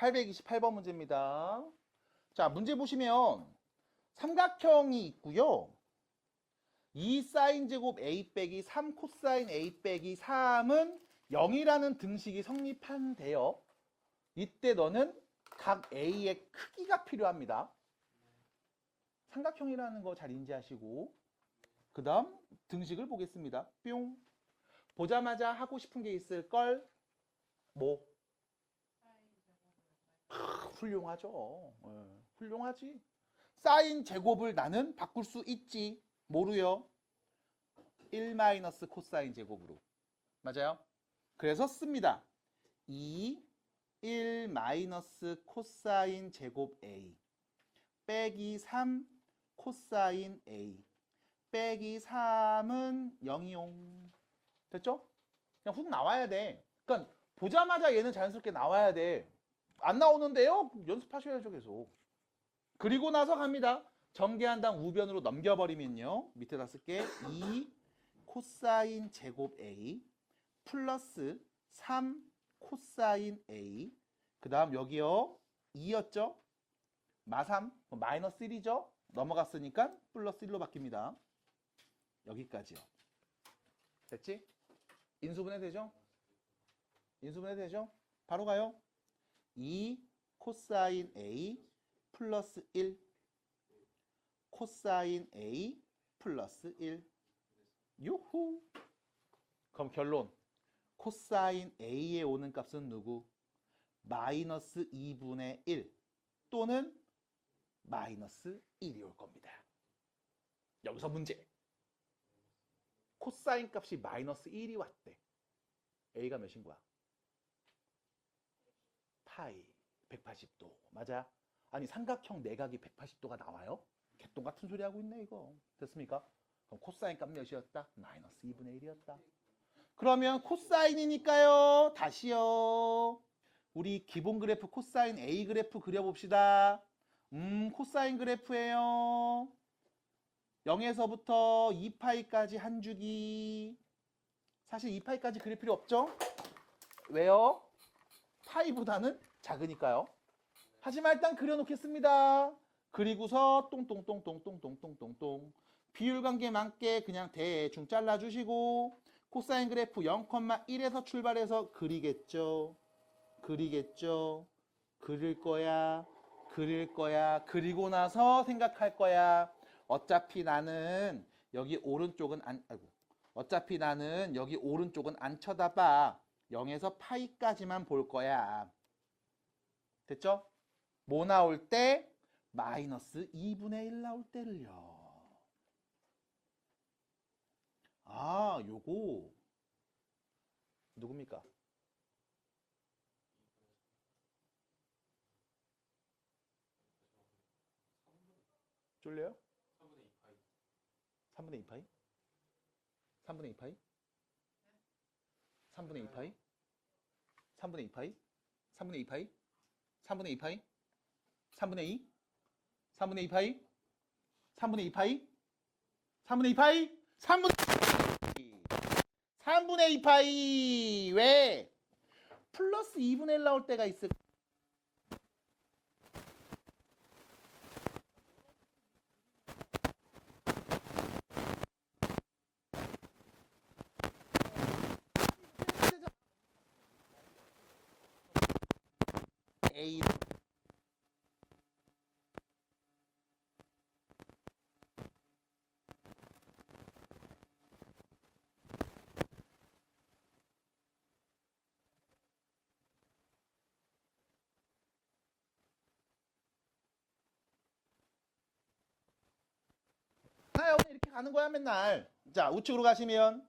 828번 문제입니다. 자, 문제 보시면 삼각형이 있고요. 2 사인 제곱 a 빼기 3 코사인 a 빼기 3은 0이라는 등식이 성립한대요. 이때 너는 각 a의 크기가 필요합니다. 삼각형이라는 거 잘 인지하시고 그 다음 등식을 보겠습니다. 뿅. 보자마자 하고 싶은 게 있을걸? 뭐? 훌륭하죠. 훌륭하지. 사인 제곱을 나는 바꿀 수 있지. 뭐로요? 1 마이너스 코사인 제곱으로. 맞아요? 그래서 씁니다. 1 마이너스 코사인 제곱 A 빼기 3 코사인 A 빼기 3은 0이용. 됐죠? 그냥 훅 나와야 돼. 그러니까 보자마자 얘는 자연스럽게 나와야 돼. 안 나오는데요? 연습하셔야죠, 계속. 그리고 나서 갑니다. 전개한당 우변으로 넘겨버리면요. 밑에다 쓸게. 2 코사인 제곱 A 플러스 3 코사인 A 그 다음 여기요. 2였죠? 마3 마이너스 1이죠? 넘어갔으니까 플러스 1로 바뀝니다. 여기까지요. 됐지? 인수분해 되죠? 인수분해 되죠? 바로 가요. 2 코사인 A 플러스 1 코사인 A 플러스 1 요호. 그럼 결론. 코사인 A에 오는 값은 누구? 마이너스 2분의 1 또는 마이너스 1이 올 겁니다. 여기서 문제. 코사인 값이 마이너스 1이 왔대. A가 몇인 거야? 파이 180도. 맞아? 아니 삼각형 내각이 180도가 나와요? 개똥 같은 소리 하고 있네 이거. 됐습니까? 그럼 코사인 값 몇이었다? 마이너스 2분의 1이었다. 그러면 코사인이니까요. 다시요. 우리 기본 그래프 코사인 A 그래프 그려봅시다. 코사인 그래프예요. 0에서부터 2파이까지 한 주기. 사실 2파이까지 그릴 필요 없죠? 왜요? 파이보다는 작으니까요. 하지만 일단 그려놓겠습니다. 그리고서 똥똥똥똥똥똥똥똥똥 비율관계 맞게 그냥 대충 잘라주시고 코사인 그래프 0,1에서 출발해서 그리겠죠. 그리겠죠. 그릴 거야. 그릴 거야. 그리고 나서 생각할 거야. 어차피 나는 여기 오른쪽은 어차피 나는 여기 오른쪽은 안 쳐다봐. 0에서 파이까지만 볼 거야. 됐죠? 뭐 나올 때? 마이너스 2분의 1 나올 때를요. 아, 요거 누굽니까? 쫄려요? 3분의 2 파이? 3분의 2 파이? 3분의 2 파이? 3분의 2 파이? 3분의 2 파이? 3분의 2 파이? 3분의 2? 3분의 2 파이? 3분의 2 파이? 3분의 2 파이? 3분의 2 파이. 왜? 플러스 2분의 1 나올 때가 있을 A 오늘 이렇게 가는 거야 맨날. 자, 우측으로 가시면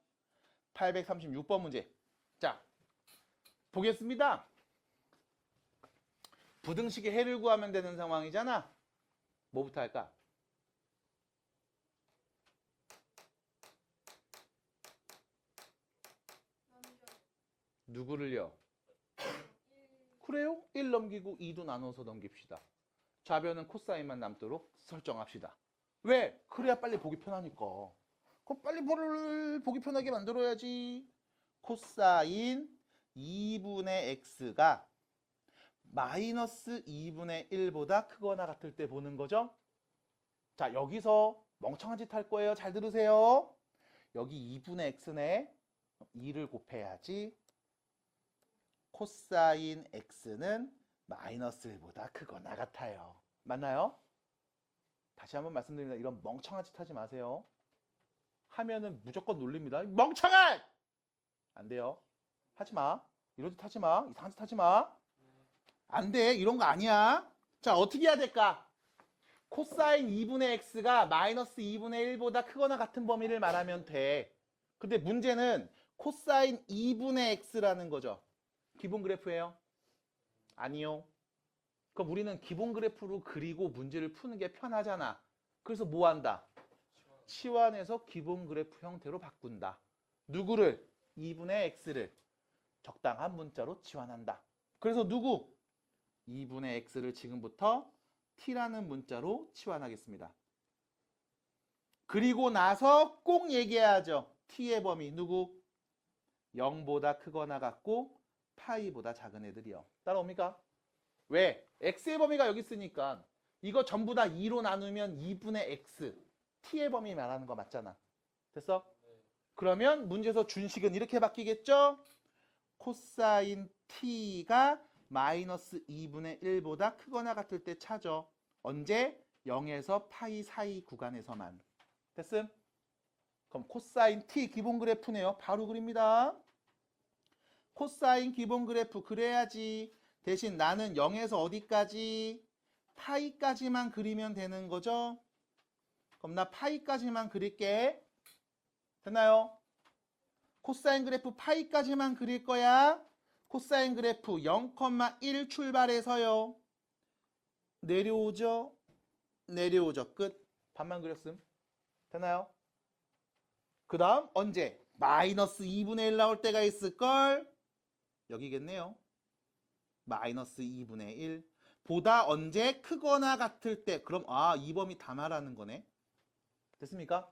836번 문제. 자, 보겠습니다. 부등식의 해를 구하면 되는 상황이잖아. 뭐부터 할까? 누구를요? 그래요? 1 넘기고 2도 나눠서 넘깁시다. 좌변은 코사인만 남도록 설정합시다. 왜? 그래야 빨리 보기 편하니까. 그럼 빨리 보기 편하게 만들어야지. 코사인 2분의 x가 마이너스 2분의 1보다 크거나 같을 때 보는 거죠. 자, 여기서 멍청한 짓 할 거예요. 잘 들으세요. 여기 2분의 x네. 2를 곱해야지. 코사인 x는 마이너스 1보다 크거나 같아요. 맞나요? 다시 한번 말씀드립니다. 이런 멍청한 짓 하지 마세요. 하면은 무조건 놀립니다. 멍청한! 안 돼요. 하지 마. 이런 짓 하지 마. 이상한 짓 하지 마. 안 돼. 이런 거 아니야. 자, 어떻게 해야 될까? 코사인 2분의 x가 마이너스 2분의 1보다 크거나 같은 범위를 말하면 돼. 근데 문제는 코사인 2분의 x라는 거죠. 기본 그래프예요? 아니요. 그럼 우리는 기본 그래프로 그리고 문제를 푸는 게 편하잖아. 그래서 뭐 한다? 치환해서 기본 그래프 형태로 바꾼다. 누구를? 2분의 x를 적당한 문자로 치환한다. 그래서 누구? 2분의 x를 지금부터 t라는 문자로 치환하겠습니다. 그리고 나서 꼭 얘기해야죠. t의 범위 누구? 0보다 크거나 같고 파이보다 작은 애들이요. 따라옵니까? 왜? x의 범위가 여기 있으니까 이거 전부 다 2로 나누면 2분의 x t의 범위 말하는 거 맞잖아. 됐어? 그러면 문제에서 준식은 이렇게 바뀌겠죠? 코사인 t가 마이너스 2분의 1보다 크거나 같을 때 찾아. 언제? 0에서 파이 사이 구간에서만. 됐음? 그럼 코사인 t 기본 그래프네요. 바로 그립니다. 코사인 기본 그래프 그래야지. 대신 나는 0에서 어디까지? 파이까지만 그리면 되는 거죠. 그럼 나 파이까지만 그릴게. 됐나요? 코사인 그래프 파이까지만 그릴 거야. 코사인 그래프 0,1 출발해서요. 내려오죠? 내려오죠. 끝. 반만 그렸음. 됐나요? 그 다음 언제? 마이너스 2분의 1 나올 때가 있을걸? 여기겠네요. 마이너스 2분의 1 보다 언제 크거나 같을 때. 그럼 이 범위 다 말하는 거네. 됐습니까?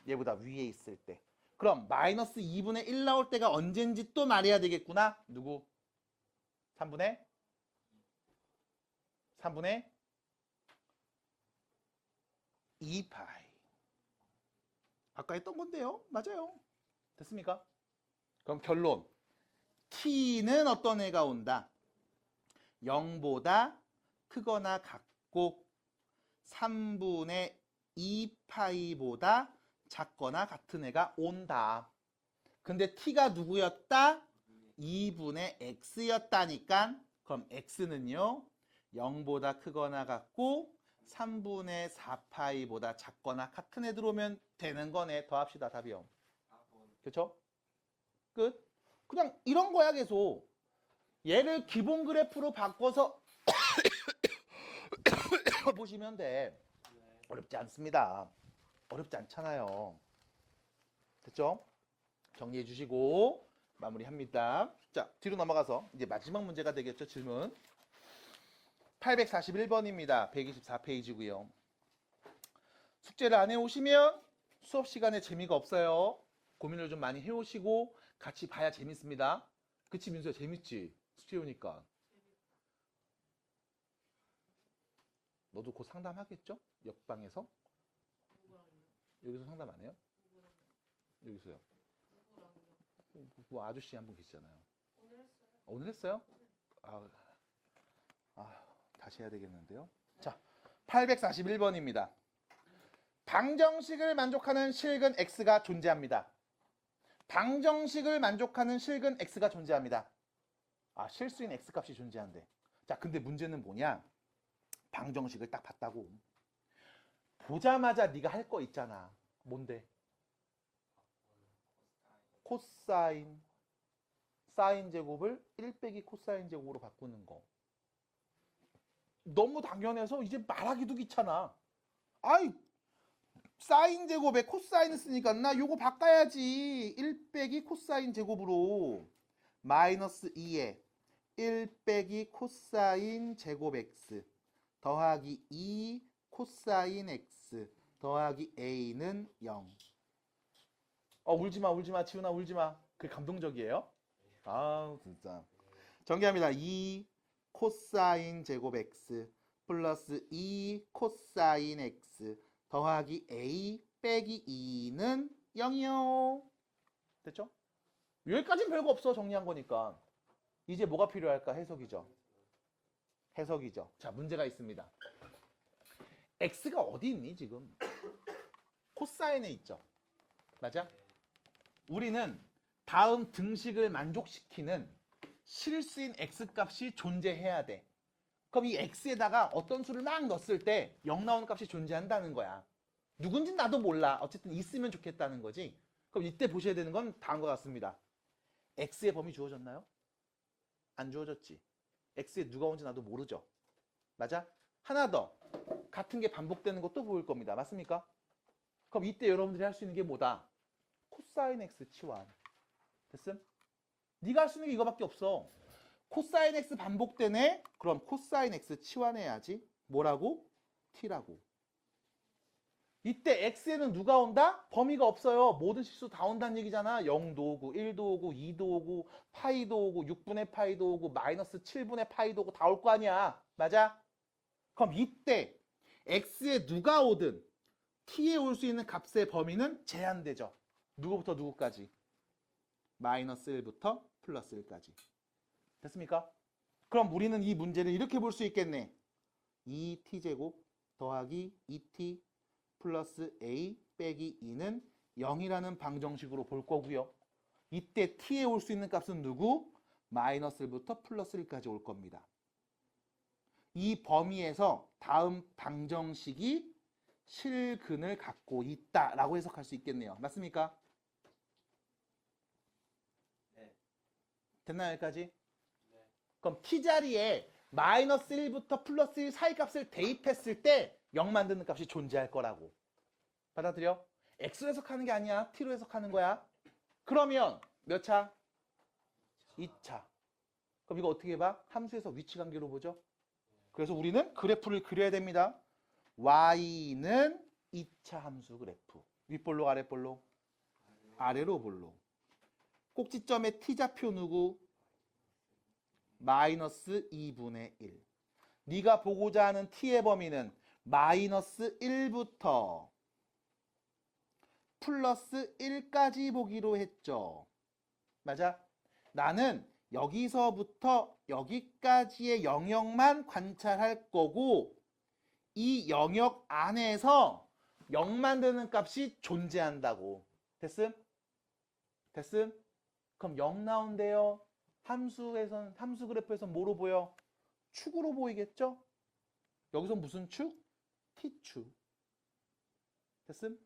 얘보다 위에 있을 때. 그럼 마이너스 2분의 1 나올 때가 언젠지 또 말해야 되겠구나. 누구? 3분의 2파이. 아까 했던 건데요. 맞아요. 됐습니까? 그럼 결론. t는 어떤 애가 온다? 0보다 크거나 같고 3분의 2파이보다 작거나 같은 애가 온다. 근데 t가 누구였다? 2분의 x였다니까. 그럼 x는요 0보다 크거나 같고 3분의 4파이보다 작거나 같은 애 들어오면 되는 거네. 더합시다. 답이요. 그렇죠? 끝. 그냥 이런 거야. 계속 얘를 기본 그래프로 바꿔서 보시면 돼. 어렵지 않습니다. 어렵지 않잖아요. 됐죠? 정리해 주시고 마무리합니다. 자, 뒤로 넘어가서 이제 마지막 문제가 되겠죠. 질문 841번입니다. 124페이지고요. 숙제를 안 해오시면 수업 시간에 재미가 없어요. 고민을 좀 많이 해오시고 같이 봐야 재밌습니다. 그치 민수야? 재밌지? 숙제 오니까. 너도 곧 상담하겠죠? 옆방에서? 여기서 상담 안 해요? 여기서요? 뭐 아저씨 한 분 계시잖아요. 오늘 했어요? 다시 해야 되겠는데요. 자, 841번입니다. 방정식을 만족하는 실근 x가 존재합니다. 방정식을 만족하는 실근 x가 존재합니다. 실수인 x값이 존재한대. 자, 근데 문제는 뭐냐? 방정식을 딱 봤다고. 보자마자 네가 할 거 있잖아. 뭔데? 코사인 사인 제곱을 1 빼기 코사인 제곱으로 바꾸는 거. 너무 당연해서 이제 말하기도 귀찮아. 사인 제곱에 코사인을 쓰니까 나 요거 바꿔야지. 1 빼기 코사인 제곱으로 마이너스 2에 1 빼기 코사인 제곱 x 더하기 2 코사인 x 더하기 a는 0. 울지마 울지마 지훈아 울지마. 그게 감동적이에요. 진짜. 정리합니다. 2 코사인 제곱 x 플러스 2 코사인 x 더하기 a 빼기 2는 0이요. 됐죠? 여기까지는 별거 없어. 정리한 거니까. 이제 뭐가 필요할까? 해석이죠. 해석이죠. 자, 문제가 있습니다. x가 어디 있니 지금? 코사인에 있죠. 맞아? 우리는 다음 등식을 만족시키는 실수인 x값이 존재해야 돼. 그럼 이 x에다가 어떤 수를 막 넣었을 때 0 나오는 값이 존재한다는 거야. 누군지 나도 몰라. 어쨌든 있으면 좋겠다는 거지. 그럼 이때 보셔야 되는 건 다음과 같습니다. x의 범위 주어졌나요? 안 주어졌지. x에 누가 온지 나도 모르죠. 맞아? 하나 더. 같은 게 반복되는 것도 보일 겁니다. 맞습니까? 그럼 이때 여러분들이 할 수 있는 게 뭐다? 코사인 x 치환. 됐음? 네가 할 수 있는 게 이거밖에 없어. 코사인 x 반복되네? 그럼 코사인 x 치환해야지. 뭐라고? t라고. 이때 x에는 누가 온다? 범위가 없어요. 모든 실수 다 온다는 얘기잖아. 0도 오고 1도 오고 2도 오고 파이도 오고 6분의 파이도 오고 마이너스 7분의 파이도 오고 다 올 거 아니야. 맞아? 그럼 이때 x에 누가 오든 t에 올 수 있는 값의 범위는 제한되죠. 누구부터 누구까지? 마이너스 1부터 플러스 1까지. 됐습니까? 그럼 우리는 이 문제를 이렇게 볼 수 있겠네. 2t제곱 더하기 2t 플러스 a 빼기 2는 0이라는 방정식으로 볼 거고요. 이때 t에 올 수 있는 값은 누구? 마이너스 1부터 플러스 1까지 올 겁니다. 이 범위에서 다음 방정식이 실근을 갖고 있다라고 해석할 수 있겠네요. 맞습니까? 네. 됐나요, 여기까지? 네. 그럼 t자리에 마이너스 1부터 플러스 1 사이 값을 대입했을 때 0 만드는 값이 존재할 거라고. 받아들여? x로 해석하는 게 아니야. t로 해석하는 거야. 그러면 몇 차? 2차. 그럼 이거 어떻게 봐? 함수에서 위치관계로 보죠. 그래서 우리는 그래프를 그려야 됩니다. y는 2차 함수 그래프. 윗볼록 아랫볼록? 아래로 볼록. 꼭지점의 t좌표 누구? 마이너스 2분의 1. 네가 보고자 하는 t의 범위는 마이너스 1부터 플러스 1까지 보기로 했죠. 맞아? 나는 여기서부터 여기까지의 영역만 관찰할 거고 이 영역 안에서 0 만드는 값이 존재한다고. 됐음? 됐음? 그럼 0 나온대요. 함수 그래프에선 뭐로 보여? 축으로 보이겠죠? 여기서 무슨 축? t축. 됐음?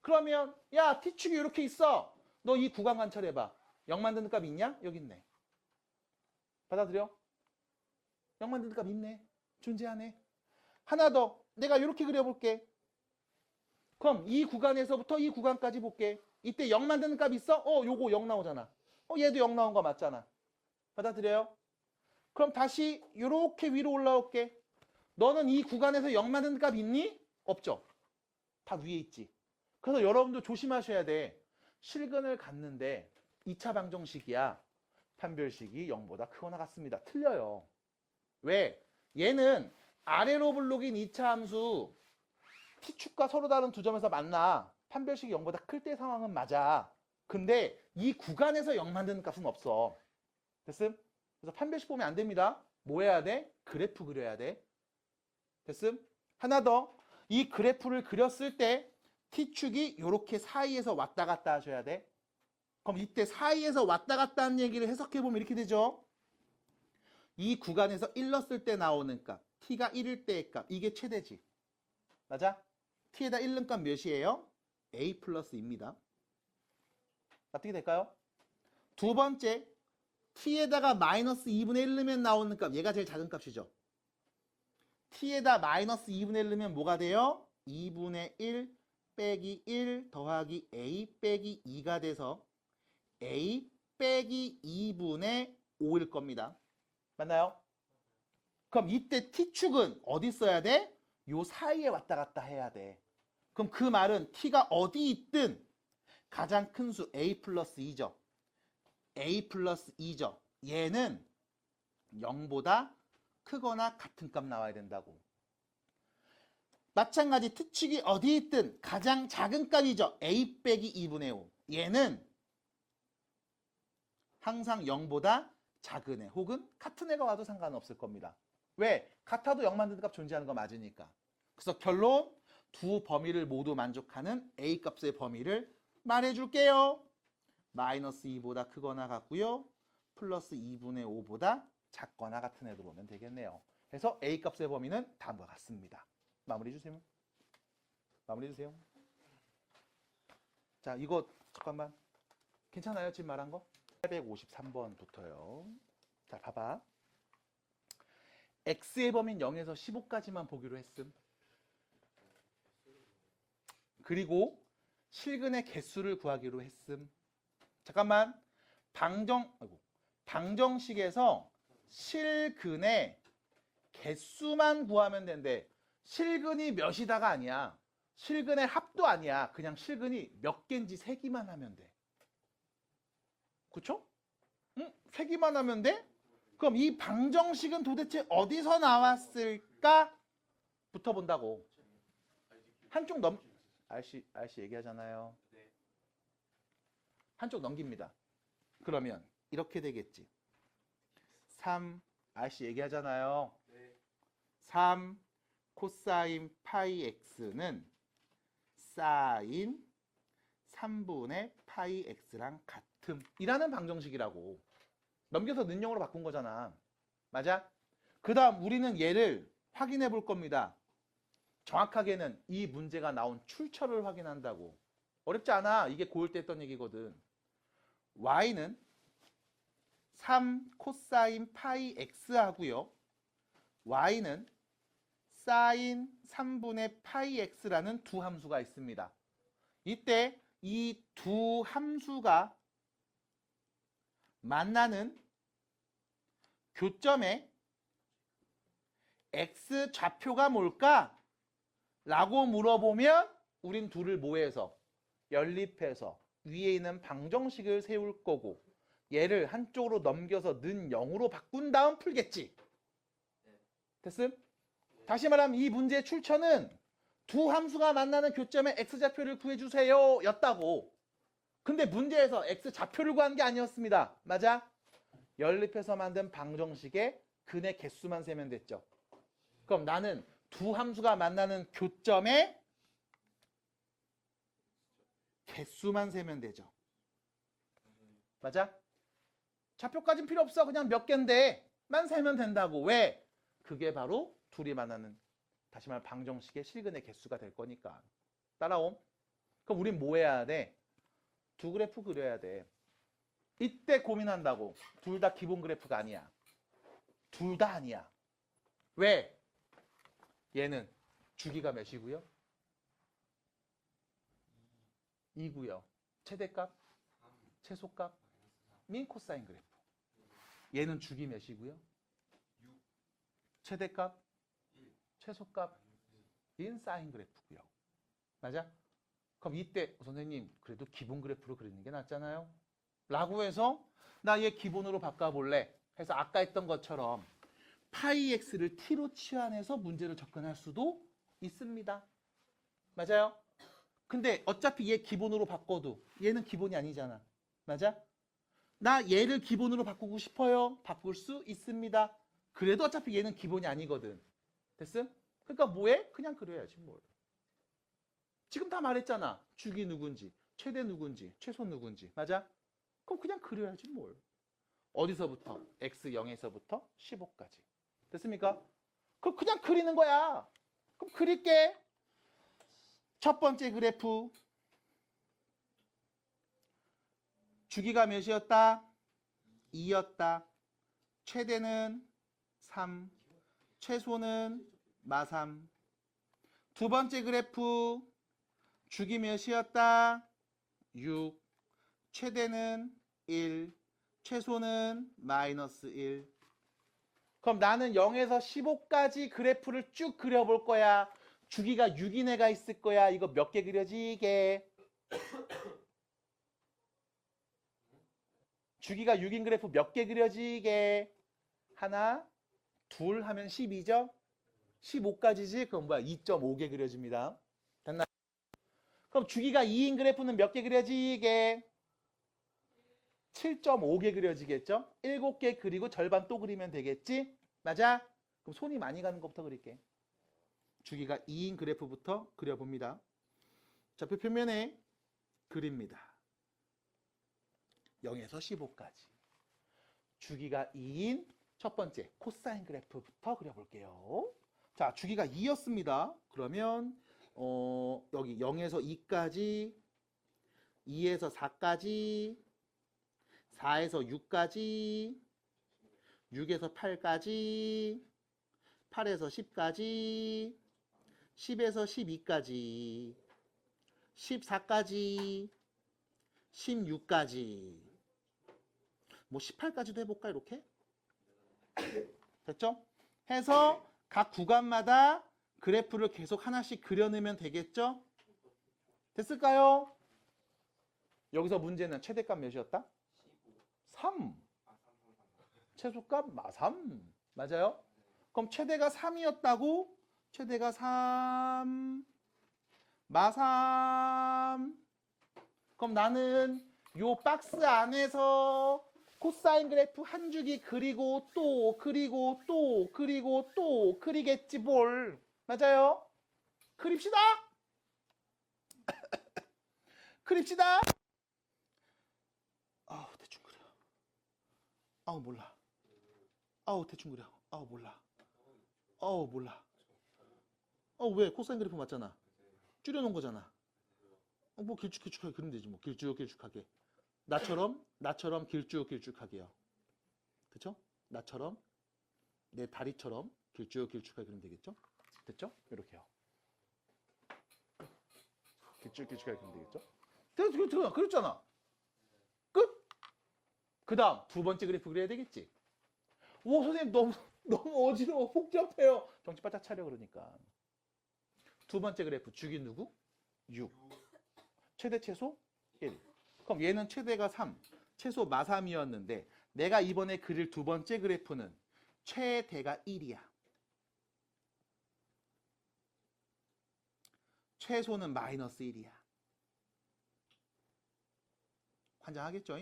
그러면 야 t축이 이렇게 있어. 너 이 구간 관찰해봐. 0 만드는 값 있냐? 여기 있네. 받아들여? 0 만드는 값 있네. 존재하네. 하나 더. 내가 이렇게 그려볼게. 그럼 이 구간에서부터 이 구간까지 볼게. 이때 0 만드는 값 있어? 요거 0 나오잖아. 얘도 0 나온 거 맞잖아. 받아들여요? 그럼 다시 이렇게 위로 올라올게. 너는 이 구간에서 0 만드는 값 있니? 없죠. 다 위에 있지. 그래서 여러분도 조심하셔야 돼. 실근을 갖는데 2차 방정식이야. 판별식이 0보다 크거나 같습니다. 틀려요. 왜? 얘는 아래로 블록인 2차 함수 t축과 서로 다른 두 점에서 만나. 판별식이 0보다 클 때 상황은 맞아. 근데 이 구간에서 0 만드는 값은 없어. 됐음? 그래서 판별식 보면 안 됩니다. 뭐 해야 돼? 그래프 그려야 돼. 됐음? 하나 더. 이 그래프를 그렸을 때 t축이 이렇게 사이에서 왔다 갔다 하셔야 돼. 그럼 이때 사이에서 왔다 갔다 하는 얘기를 해석해보면 이렇게 되죠. 이 구간에서 1 넣었을 때 나오는 값, t가 1일 때의 값, 이게 최대지. 맞아? t에다 1 넣은 값 몇이에요? a 플러스입니다. 어떻게 될까요? 두 번째, t에다가 마이너스 2분의 1 넣으면 나오는 값, 얘가 제일 작은 값이죠. t에다 마이너스 2분의 1 넣으면 뭐가 돼요? 2분의 1 빼기 1 더하기 a 빼기 2가 돼서 a 빼기 2분의 5일 겁니다. 맞나요? 그럼 이때 t축은 어디 써야 돼? 요 사이에 왔다 갔다 해야 돼. 그럼 그 말은 t가 어디 있든 가장 큰 수 a 플러스 2죠. a 플러스 2죠. 얘는 0보다 크거나 같은 값 나와야 된다고. 마찬가지 특칙이 어디 있든 가장 작은 값이죠. a 빼기 2분의 5. 얘는 항상 0보다 작은 애 혹은 같은 애가 와도 상관없을 겁니다. 왜? 같아도 0 만드는 값 존재하는 거 맞으니까. 그래서 결론 두 범위를 모두 만족하는 a 값의 범위를 말해줄게요. 마이너스 2보다 크거나 같고요. 플러스 2분의 5보다 작거나 같은 애도 보면 되겠네요. 그래서 a 값의 범위는 다음과 같습니다. 마무리 주세요. 마무리 주세요. 자, 이거 잠깐만. 괜찮아요? 지금 말한 거? 853번부터요. 자, 봐봐. x의 범위는 0에서 15까지만 보기로 했음. 그리고 실근의 개수를 구하기로 했음. 잠깐만. 방정식에서 실근의 개수만 구하면 된대. 실근이 몇이다가 아니야. 실근의 합도 아니야. 그냥 실근이 몇 개인지 세기만 하면 돼. 그쵸? 응? 세기만 하면 돼? 그럼 이 방정식은 도대체 어디서 나왔을까? 부터 본다고. 한쪽 알씨 얘기하잖아요. 한쪽 넘깁니다. 그러면 이렇게 되겠지. 3, 알씨 얘기하잖아요. 3 코사인 파이 x는 사인 3분의 파이 x랑 같음 이라는 방정식이라고. 넘겨서 는영으로 바꾼 거잖아. 맞아? 그 다음 우리는 얘를 확인해 볼 겁니다. 정확하게는 이 문제가 나온 출처를 확인한다고. 어렵지 않아. 이게 고1 때 했던 얘기거든. y는 3 코사인 파이 x 하고요. y는 사인 3분의 파이 x라는 두 함수가 있습니다. 이때 이 두 함수가 만나는 교점에 x 좌표가 뭘까? 라고 물어보면 우린 둘을 뭐해서? 연립해서 위에 있는 방정식을 세울 거고 얘를 한쪽으로 넘겨서 는 0으로 바꾼 다음 풀겠지. 됐음? 다시 말하면 이 문제의 출처는 두 함수가 만나는 교점에 x좌표를 구해주세요 였다고. 근데 문제에서 x좌표를 구한 게 아니었습니다. 맞아? 연립해서 만든 방정식의 근의 개수만 세면 됐죠. 그럼 나는 두 함수가 만나는 교점에 개수만 세면 되죠. 맞아? 좌표까지는 필요 없어. 그냥 몇 개인데만 세면 된다고. 왜? 그게 바로 둘이 만나는 다시 말해 방정식의 실근의 개수가 될 거니까. 따라옴? 그럼 우린 뭐 해야 돼? 두 그래프 그려야 돼. 이때 고민한다고. 둘 다 기본 그래프가 아니야. 둘 다 아니야. 왜? 얘는 주기가 몇이고요? 2고요. 최대값, 최소값, 민 코사인 그래프. 얘는 주기 몇이고요? 최대값, 최소값, 인 사인 그래프고요. 맞아? 그럼 이때 선생님 그래도 기본 그래프로 그리는 게 낫잖아요. 라고 해서 나 얘 기본으로 바꿔볼래 해서 아까 했던 것처럼 파이 x를 t로 치환해서 문제를 접근할 수도 있습니다. 맞아요? 근데 어차피 얘 기본으로 바꿔도 얘는 기본이 아니잖아. 맞아? 나 얘를 기본으로 바꾸고 싶어요. 바꿀 수 있습니다. 그래도 어차피 얘는 기본이 아니거든. 됐음? 그러니까 뭐해? 그냥 그려야지 뭘. 지금 다 말했잖아. 주기 누군지, 최대 누군지, 최소 누군지. 맞아? 그럼 그냥 그려야지 뭘. 어디서부터? x0에서부터 15까지. 됐습니까? 그럼 그냥 그리는 거야. 그럼 그릴게. 첫 번째 그래프. 주기가 몇이었다? 2였다. 최대는 3. 최소는 마3. 두 번째 그래프. 주기 몇이었다? 6. 최대는 1. 최소는 마이너스 1. 그럼 나는 0에서 15까지 그래프를 쭉 그려볼 거야. 주기가 6인 애가 있을 거야. 이거 몇 개 그려지게? 주기가 6인 그래프 몇 개 그려지게? 하나, 둘 하면 12죠? 15까지지? 그럼 뭐야? 2.5개 그려집니다. 됐나? 그럼 주기가 2인 그래프는 몇 개 그려지게? 7.5개 그려지겠죠? 7개 그리고 절반 또 그리면 되겠지? 맞아? 그럼 손이 많이 가는 것부터 그릴게. 주기가 2인 그래프부터 그려봅니다. 좌표 표면에 그립니다. 0에서 15까지. 주기가 2인 첫 번째 코사인 그래프부터 그려볼게요. 자, 주기가 2였습니다. 그러면 여기 0에서 2까지, 2에서 4까지, 4에서 6까지, 6에서 8까지, 8에서 10까지, 10에서 12까지, 14까지, 16까지, 뭐 18까지도 해볼까 이렇게? 됐죠? 해서 각 구간마다 그래프를 계속 하나씩 그려내면 되겠죠? 됐을까요? 여기서 문제는 최대값 몇이었다? 3. 최소값 3. 맞아요? 그럼 최대가 3이었다고? 최대가 3. 마3. 그럼 나는 요 박스 안에서 코사인 그래프 한 주기 그리고 또 그리고 또 그리고 또 그리겠지 뭘. 맞아요? 그립시다. 그립시다. 아우 대충 그려. 아우 몰라. 아우 대충 그려. 아우 몰라. 아우 몰라. 왜 코사인 그래프 맞잖아. 줄여놓은 거잖아. 뭐 길쭉길쭉하게 그리면 되지 뭐. 길쭉길쭉하게. 나처럼 길쭉길쭉하게요. 그쵸? 나처럼 내 다리처럼 길쭉길쭉하게 그리면 되겠죠? 됐죠? 이렇게요. 길쭉길쭉하게 그리면 되겠죠? 그랬잖아. 끝? 그 다음 두 번째 그래프 그려야 되겠지? 오 선생님 너무 어지러워. 복잡해요. 정신 바짝 차려 그러니까. 두 번째 그래프 주기 누구? 6. 최대 최소 1. 그럼 얘는 최대가 3. 최소 마3이었는데 내가 이번에 그릴 두 번째 그래프는 최대가 1이야. 최소는 마이너스 1이야. 환장하겠죠?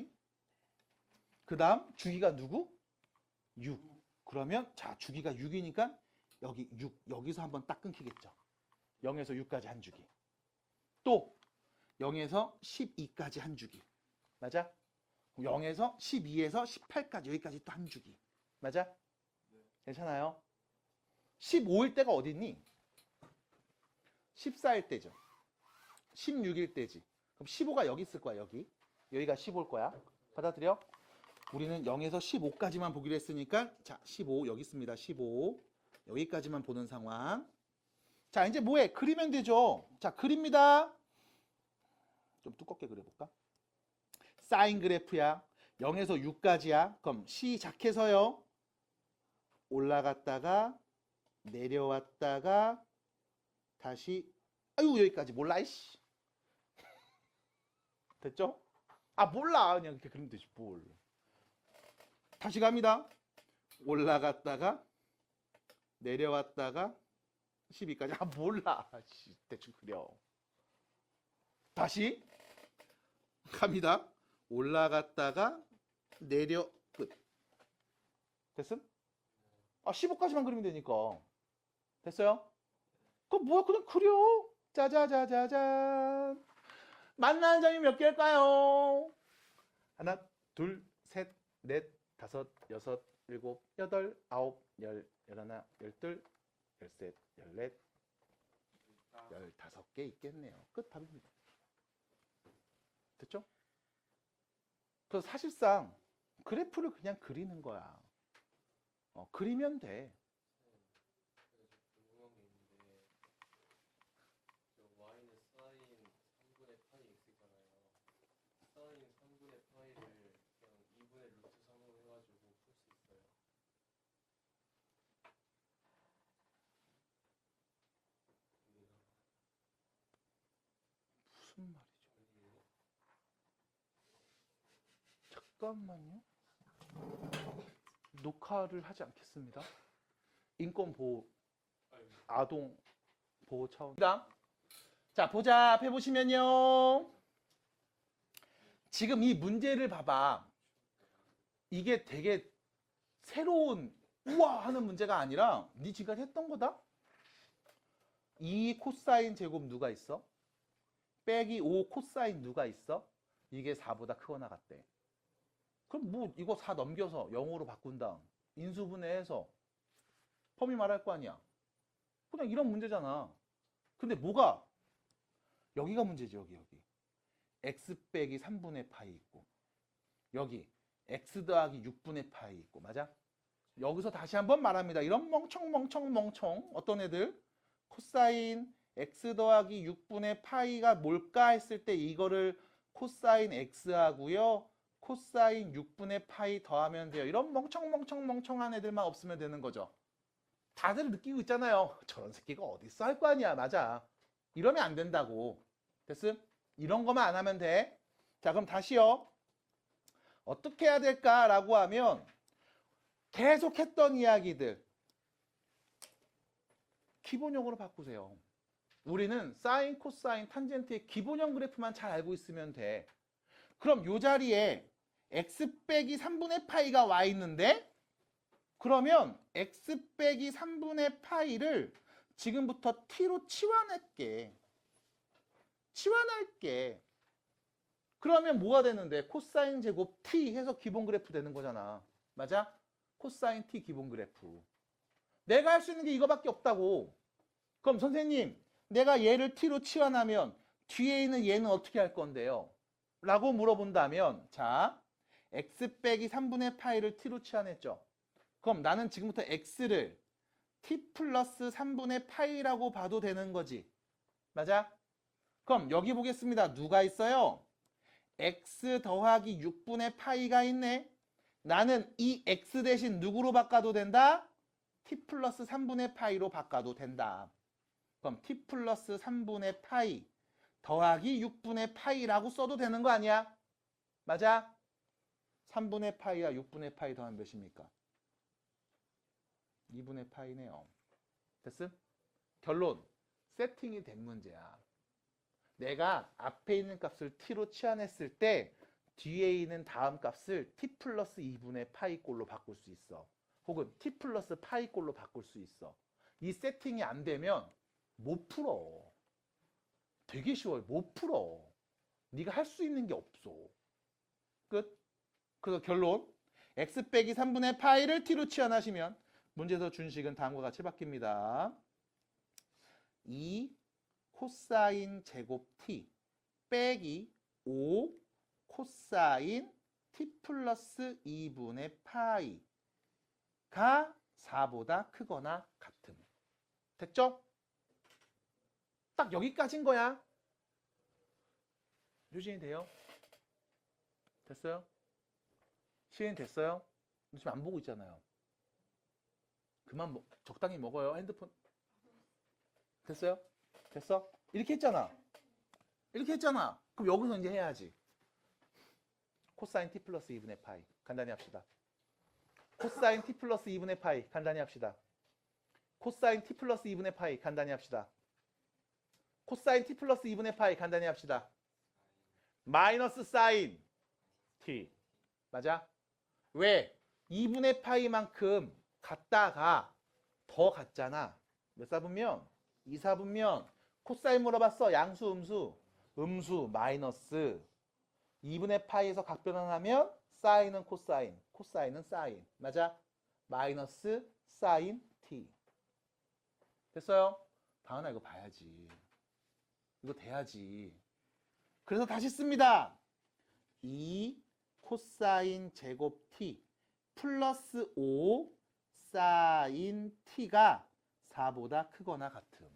그 다음 주기가 누구? 6. 그러면 자 주기가 6이니까 여기 6. 여기서 한번 딱 끊기겠죠. 0에서 6까지 한 주기. 또 0에서 12까지 한 주기. 맞아? 0에서 12에서 18까지 여기까지 또 한 주기. 맞아? 괜찮아요? 15일 때가 어디 있니? 14일 때죠. 16일 때지. 그럼 15가 여기 있을 거야, 여기. 여기가 15일 거야. 받아들여? 우리는 0에서 15까지만 보기로 했으니까 자, 15 여기 있습니다. 15. 여기까지만 보는 상황. 자, 이제 뭐해? 그리면 되죠. 자, 그립니다. 좀 두껍게 그려볼까? 사인 그래프야. 0에서 6까지야. 그럼 시작해서요. 올라갔다가 내려왔다가 다시 아유 여기까지 몰라 이씨. 됐죠? 아 몰라 그냥 이렇게 그리면 되지 뭘. 다시 갑니다. 올라갔다가 내려왔다가 12까지 아 몰라 대충 그려. 다시 갑니다. 올라갔다가 내려 끝. 됐음? 아 15까지만 그리면 되니까. 됐어요? 그럼 뭐야 그냥 그려. 짜자자자잔. 만나는 점이 몇 개일까요? 하나, 둘, 셋, 넷, 다섯, 여섯, 일곱, 여덟, 아홉, 열, 열하나, 열둘, 열셋, 열넷, 15개 있겠네요. 끝 답입니다. 됐죠? 그래서 사실상 그래프를 그냥 그리는 거야. 그리면 돼. 무슨 말이죠? 잠깐만요. 녹화를 하지 않겠습니다. 인권 보호, 아동 보호 차원. 자, 보자. 앞에 보시면요. 지금 이 문제를 봐봐. 이게 되게 새로운 우와 하는 문제가 아니라 네 지금까지 했던 거다. 2 코사인 제곱 누가 있어? 빼기 5 코사인 누가 있어? 이게 4보다 크거나 같대. 그럼 뭐 이거 4 넘겨서 0으로 바꾼다. 인수분해해서 펌이 말할 거 아니야. 그냥 이런 문제잖아. 근데 뭐가? 여기가 문제지. 여기. x 빼기 3분의 파이 있고 여기 x 더하기 6분의 파이 있고 맞아? 여기서 다시 한번 말합니다. 이런 멍청 어떤 애들? 코사인 x 더하기 6분의 파이가 뭘까 했을 때 이거를 코사인 x 하고요. 코사인 6분의 파이 더하면 돼요. 이런 멍청한 애들만 없으면 되는 거죠. 다들 느끼고 있잖아요. 저런 새끼가 어딨어 할 거 아니야. 맞아. 이러면 안 된다고. 됐음? 이런 거만 안 하면 돼. 자, 그럼 다시요. 어떻게 해야 될까라고 하면 계속 했던 이야기들 기본형으로 바꾸세요. 우리는 사인, 코사인, 탄젠트의 기본형 그래프만 잘 알고 있으면 돼. 그럼 이 자리에 x 빼기 3분의 파이가 와 있는데 그러면 x 빼기 3분의 파이를 지금부터 t로 치환할게. 그러면 뭐가 되는데? 코사인 제곱 t 해서 기본 그래프 되는 거잖아. 맞아? 코사인 t 기본 그래프. 내가 할 수 있는 게 이거밖에 없다고. 그럼 선생님, 내가 얘를 t로 치환하면 뒤에 있는 얘는 어떻게 할 건데요? 라고 물어본다면 자, x 빼기 3분의 파이를 t로 치환했죠. 그럼 나는 지금부터 x를 t 플러스 3분의 파이라고 봐도 되는 거지. 맞아? 그럼 여기 보겠습니다. 누가 있어요? x 더하기 6분의 파이가 있네. 나는 이 x 대신 누구로 바꿔도 된다? t 플러스 3분의 파이로 바꿔도 된다. 그럼 t 플러스 3분의 파이 더하기 6분의 파이라고 써도 되는 거 아니야? 맞아? 3분의 파이와 6분의 파이 더하면 몇입니까? 2분의 파이네요. 됐음? 결론. 세팅이 된 문제야. 내가 앞에 있는 값을 t로 치환했을 때 뒤에 있는 다음 값을 t 플러스 2분의 파이 꼴로 바꿀 수 있어. 혹은 t 플러스 파이 꼴로 바꿀 수 있어. 이 세팅이 안 되면 못 풀어. 되게 쉬워요. 못 풀어. 네가 할 수 있는 게 없어. 끝. 그래서 결론. x 빼기 3분의 파이를 t로 치환하시면 문제에서 준 식은 다음과 같이 바뀝니다. 2 코사인 제곱 t 빼기 5 코사인 t 플러스 2분의 파이가 4보다 크거나 같음. 됐죠? 딱 여기까지인 거야. 유진이 돼요? 됐어요? 시인 됐어요? 지금 안 보고 있잖아요. 그만 적당히 먹어요. 핸드폰. 됐어요? 됐어? 이렇게 했잖아. 그럼 여기서 이제 해야지. 코사인 t 플러스 2분의 파이. 간단히 합시다. 코사인 t 플러스 2분의 파이. 간단히 합시다. 코사인 t 플러스 2분의 파이. 간단히 합시다. 코사인 t 플러스 2분의 파이. 간단히 합시다. 마이너스 사인 t. 맞아? 왜? 2분의 파이만큼 같다가 더 같잖아. 몇 사분면? 2사분면. 코사인 물어봤어. 양수, 음수? 음수, 마이너스. 2분의 파이에서 각변환하면 사인은 코사인, 코사인은 사인. 맞아? 마이너스 사인 t. 됐어요? 다은아 이거 봐야지. 이거 돼야지. 그래서 다시 씁니다. 2 코사인 제곱 t 플러스 5 사인 t가 4보다 크거나 같음.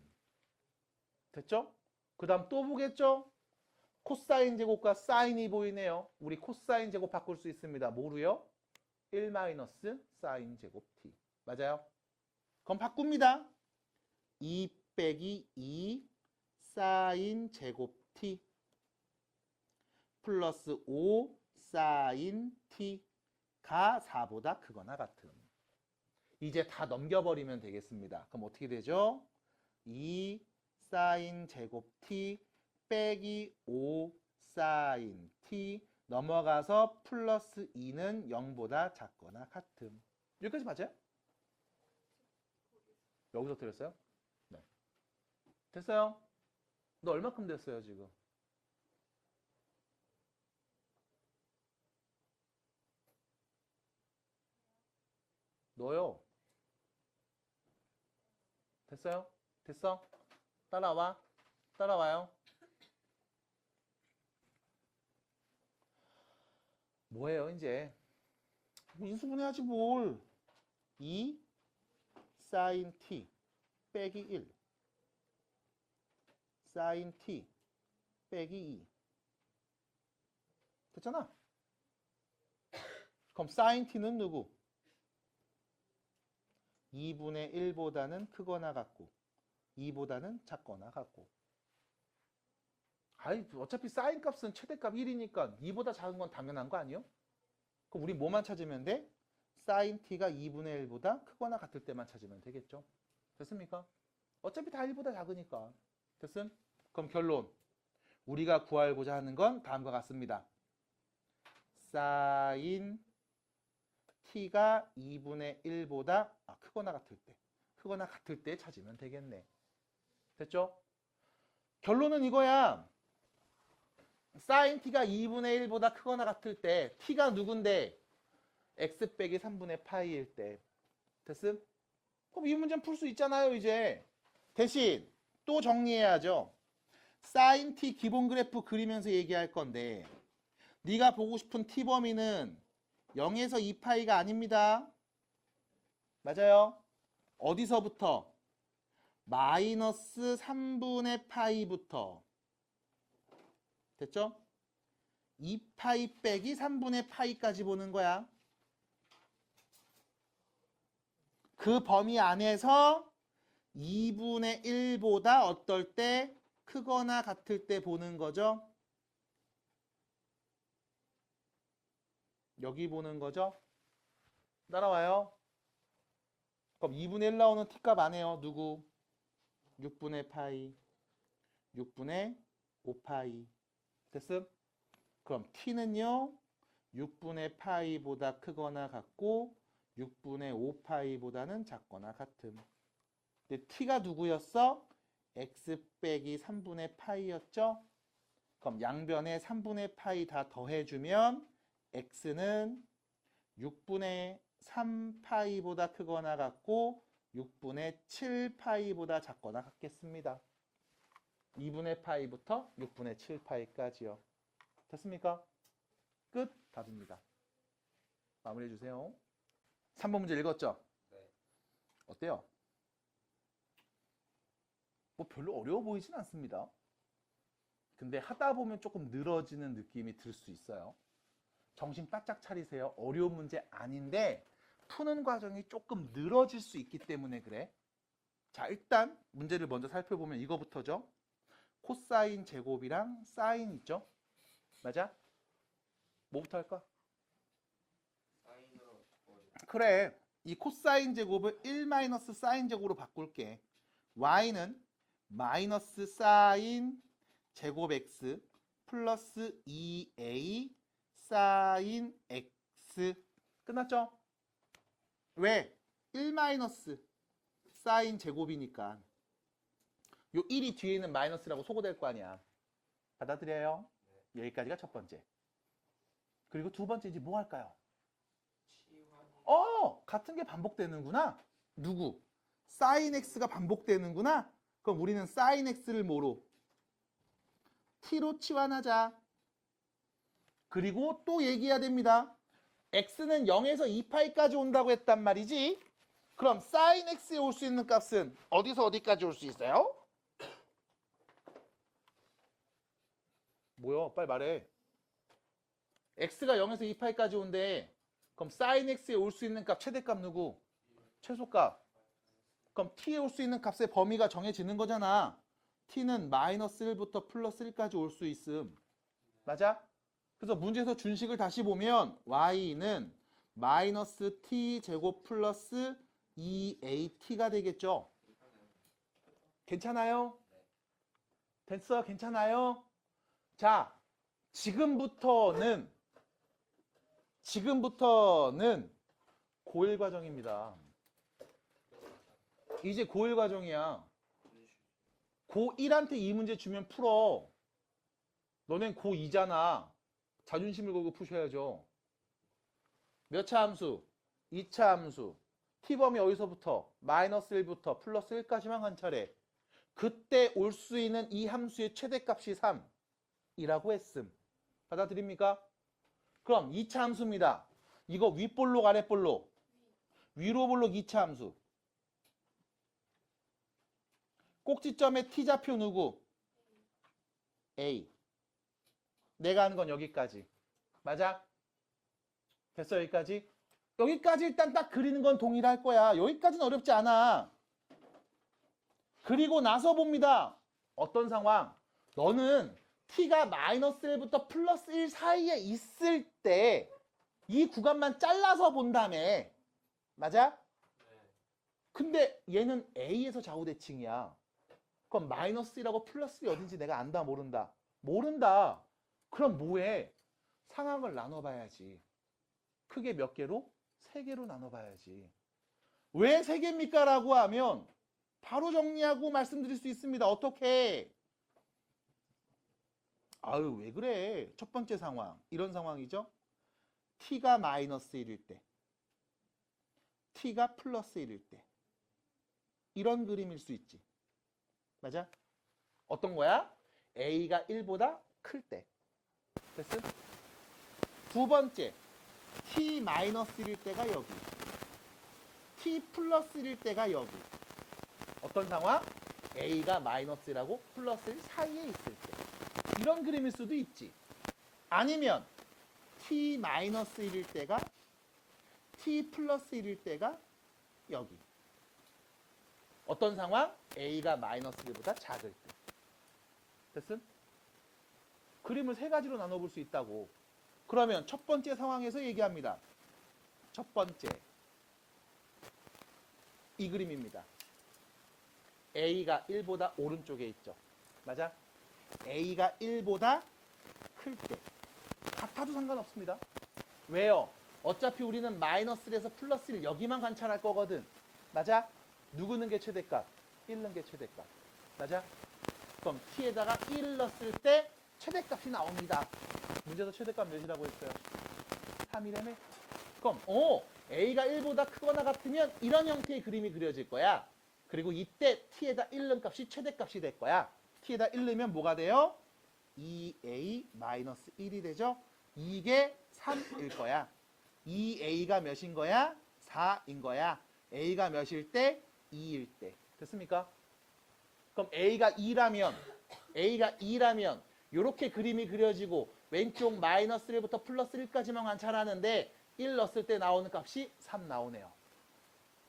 됐죠? 그 다음 또 보겠죠? 코사인 제곱과 사인이 보이네요. 우리 코사인 제곱 바꿀 수 있습니다. 뭐로요? 1 마이너스 사인 제곱 t. 맞아요? 그럼 바꿉니다. 2 빼기 2 사인 제곱 t 플러스 5 사인 t 4보다 크거나 같음. 이제 다 넘겨버리면 되겠습니다. 그럼 어떻게 되죠? 2 사인 제곱 t 빼기 5 사인 t 넘어가서 플러스 2는 0보다 작거나 같음. 여기까지 맞아요? 여기서 틀렸어요? 네. 됐어요? 너 얼마큼 됐어요, 지금? 너요? 됐어요? 됐어? 따라와. 따라와요. 뭐예요, 이제? 인수분해하지 뭘. 2 사인 t 빼기 1 사인 t 빼기 2 됐잖아. 그럼 사인 t는 누구? 2분의 1보다는 크거나 같고 2보다는 작거나 같고. 아이, 어차피 사인 값은 최대값 1이니까 2보다 작은 건 당연한 거 아니에요? 그럼 우리 뭐만 찾으면 돼? 사인 t가 2분의 1보다 크거나 같을 때만 찾으면 되겠죠. 됐습니까? 어차피 다 1보다 작으니까. 됐음? 그럼 결론. 우리가 구하고자 하는 건 다음과 같습니다. 사인 t가 2분의 1보다 크거나 같을 때 찾으면 되겠네. 됐죠? 결론은 이거야. 사인 t가 2분의 1보다 크거나 같을 때 t가 누군데? x 빼기 3분의 파이일 때. 됐음? 그럼 이 문제는 풀 수 있잖아요, 이제. 대신 또 정리해야죠. 사인 t 기본 그래프 그리면서 얘기할 건데 네가 보고 싶은 t 범위는 0에서 2파이가 아닙니다. 맞아요? 어디서부터? 마이너스 3분의 파이부터. 됐죠? 2파이 빼기 3분의 파이까지 보는 거야. 그 범위 안에서 2분의 1보다 어떨 때 크거나 같을 때 보는 거죠. 여기 보는 거죠. 따라와요. 그럼 2분의 1 나오는 t값 안 해요. 누구? 6분의 파이, 6분의 5파이. 됐음? 그럼 t는요. 6분의 파이보다 크거나 같고 6분의 5파이보다는 작거나 같음. 근데 t가 누구였어? x 빼기 3분의 파이였죠? 그럼 양변에 3분의 파이 다 더해주면 x는 6분의 3파이보다 크거나 같고 6분의 7파이보다 작거나 같겠습니다. 2분의 파이부터 6분의 7파이까지요. 됐습니까? 끝. 답입니다. 마무리해 주세요. 3번 문제 읽었죠? 네. 어때요? 뭐 별로 어려워 보이진 않습니다. 근데 하다 보면 조금 늘어지는 느낌이 들 수 있어요. 정신 바짝 차리세요. 어려운 문제 아닌데 푸는 과정이 조금 늘어질 수 있기 때문에 그래. 자, 일단 문제를 먼저 살펴보면 이거부터죠. 코사인 제곱이랑 사인 있죠? 맞아? 뭐부터 할까? 사인으로 그래. 이 코사인 제곱을 1 마이너스 사인 제곱으로 바꿀게. y는 마이너스 사인 제곱 x 플러스 2a 사인 x. 끝났죠? 왜? 1 마이너스 사인 제곱이니까 요 1이 뒤에 있는 마이너스라고 소거될 거 아니야. 받아들여요? 여기까지가 첫 번째. 그리고 두 번째 이제 뭐 할까요? 같은 게 반복되는구나. 누구? 사인 x가 반복되는구나. 그럼 우리는 사인 x를 뭐로? t로 치환하자. 그리고 또 얘기해야 됩니다. x는 0에서 2파이까지 온다고 했단 말이지. 그럼 사인 x에 올 수 있는 값은 어디서 어디까지 올 수 있어요? 뭐야? 빨리 말해. x가 0에서 2파이까지 온대. 그럼 사인 x에 올 수 있는 값 최대값 누구? 최소값. 그럼 t에 올 수 있는 값의 범위가 정해지는 거잖아. t는 마이너스 1부터 플러스 1까지 올 수 있음. 맞아? 그래서 문제에서 준식을 다시 보면 y는 마이너스 t 제곱 플러스 2at가 되겠죠. 괜찮아요? 됐어? 괜찮아요? 자, 지금부터는 고1 과정입니다. 이제 고1 과정이야. 고1한테 이 문제 주면 풀어. 너넨 고2잖아. 자존심을 걸고 푸셔야죠. 몇 차 함수? 2차 함수. t범위 어디서부터? 마이너스 1부터 플러스 1까지만 관찰해. 그때 올 수 있는 이 함수의 최대값이 3이라고 했음. 받아들입니까? 그럼 2차 함수입니다. 이거 윗볼록 아랫볼록? 위로 볼록 2차 함수. 꼭지점의 t좌표 누구? A. 내가 하는 건 여기까지. 맞아? 됐어 여기까지? 여기까지 일단 딱 그리는 건 동일할 거야. 여기까지는 어렵지 않아. 그리고 나서 봅니다. 어떤 상황? 너는 t가 마이너스 1부터 플러스 1 사이에 있을 때 이 구간만 잘라서 본다며. 맞아? 근데 얘는 A에서 좌우대칭이야. 그럼 마이너스 1하고 플러스 1이 어딘지 내가 안다 모른다? 모른다. 그럼 뭐해? 상황을 나눠봐야지. 크게 몇 개로? 3개로 나눠봐야지. 왜 3개입니까? 라고 하면 바로 정리하고 말씀드릴 수 있습니다. 어떻게? 아유 왜 그래? 첫 번째 상황 이런 상황이죠. t가 마이너스 1일 때 t가 플러스 1일 때 이런 그림일 수 있지. 맞아? 어떤 거야? a가 1보다 클 때. 됐어? 두 번째 t 마이너스 1일 때가 여기, t 플러스 1일 때가 여기. 어떤 상황? a가 마이너스 1하고 플러스 1 사이에 있을 때. 이런 그림일 수도 있지. 아니면 t 마이너스 1일 때가 t 플러스 1일 때가 여기. 어떤 상황? a가 마이너스 1보다 작을 때. 됐음? 그림을 3가지로 나눠볼 수 있다고. 그러면 첫 번째 상황에서 얘기합니다. 첫 번째 이 그림입니다. a가 1보다 오른쪽에 있죠. 맞아? a가 1보다 클 때. 같아도 상관없습니다. 왜요? 어차피 우리는 마이너스 1에서 플러스 1 여기만 관찰할 거거든. 맞아? 누구는 게 최대값? 1는 게 최대값. 맞아? 그럼 t에다가 1을 넣었을 때 최대값이 나옵니다. 문제에서 최대값 몇이라고 했어요? 3이라며? 그럼 a가 1보다 크거나 같으면 이런 형태의 그림이 그려질 거야. 그리고 이때 t에다 1 넣은 값이 최대값이 될 거야. t에다 1 넣으면 뭐가 돼요? 2a-1이 되죠? 이게 3일 거야. 2a가 몇인 거야? 4인 거야. a가 몇일 때? 2일 때. 됐습니까? 그럼 a가 2라면 이렇게 그림이 그려지고 왼쪽 마이너스 1부터 플러스 1까지만 관찰하는데 1 넣었을 때 나오는 값이 3 나오네요.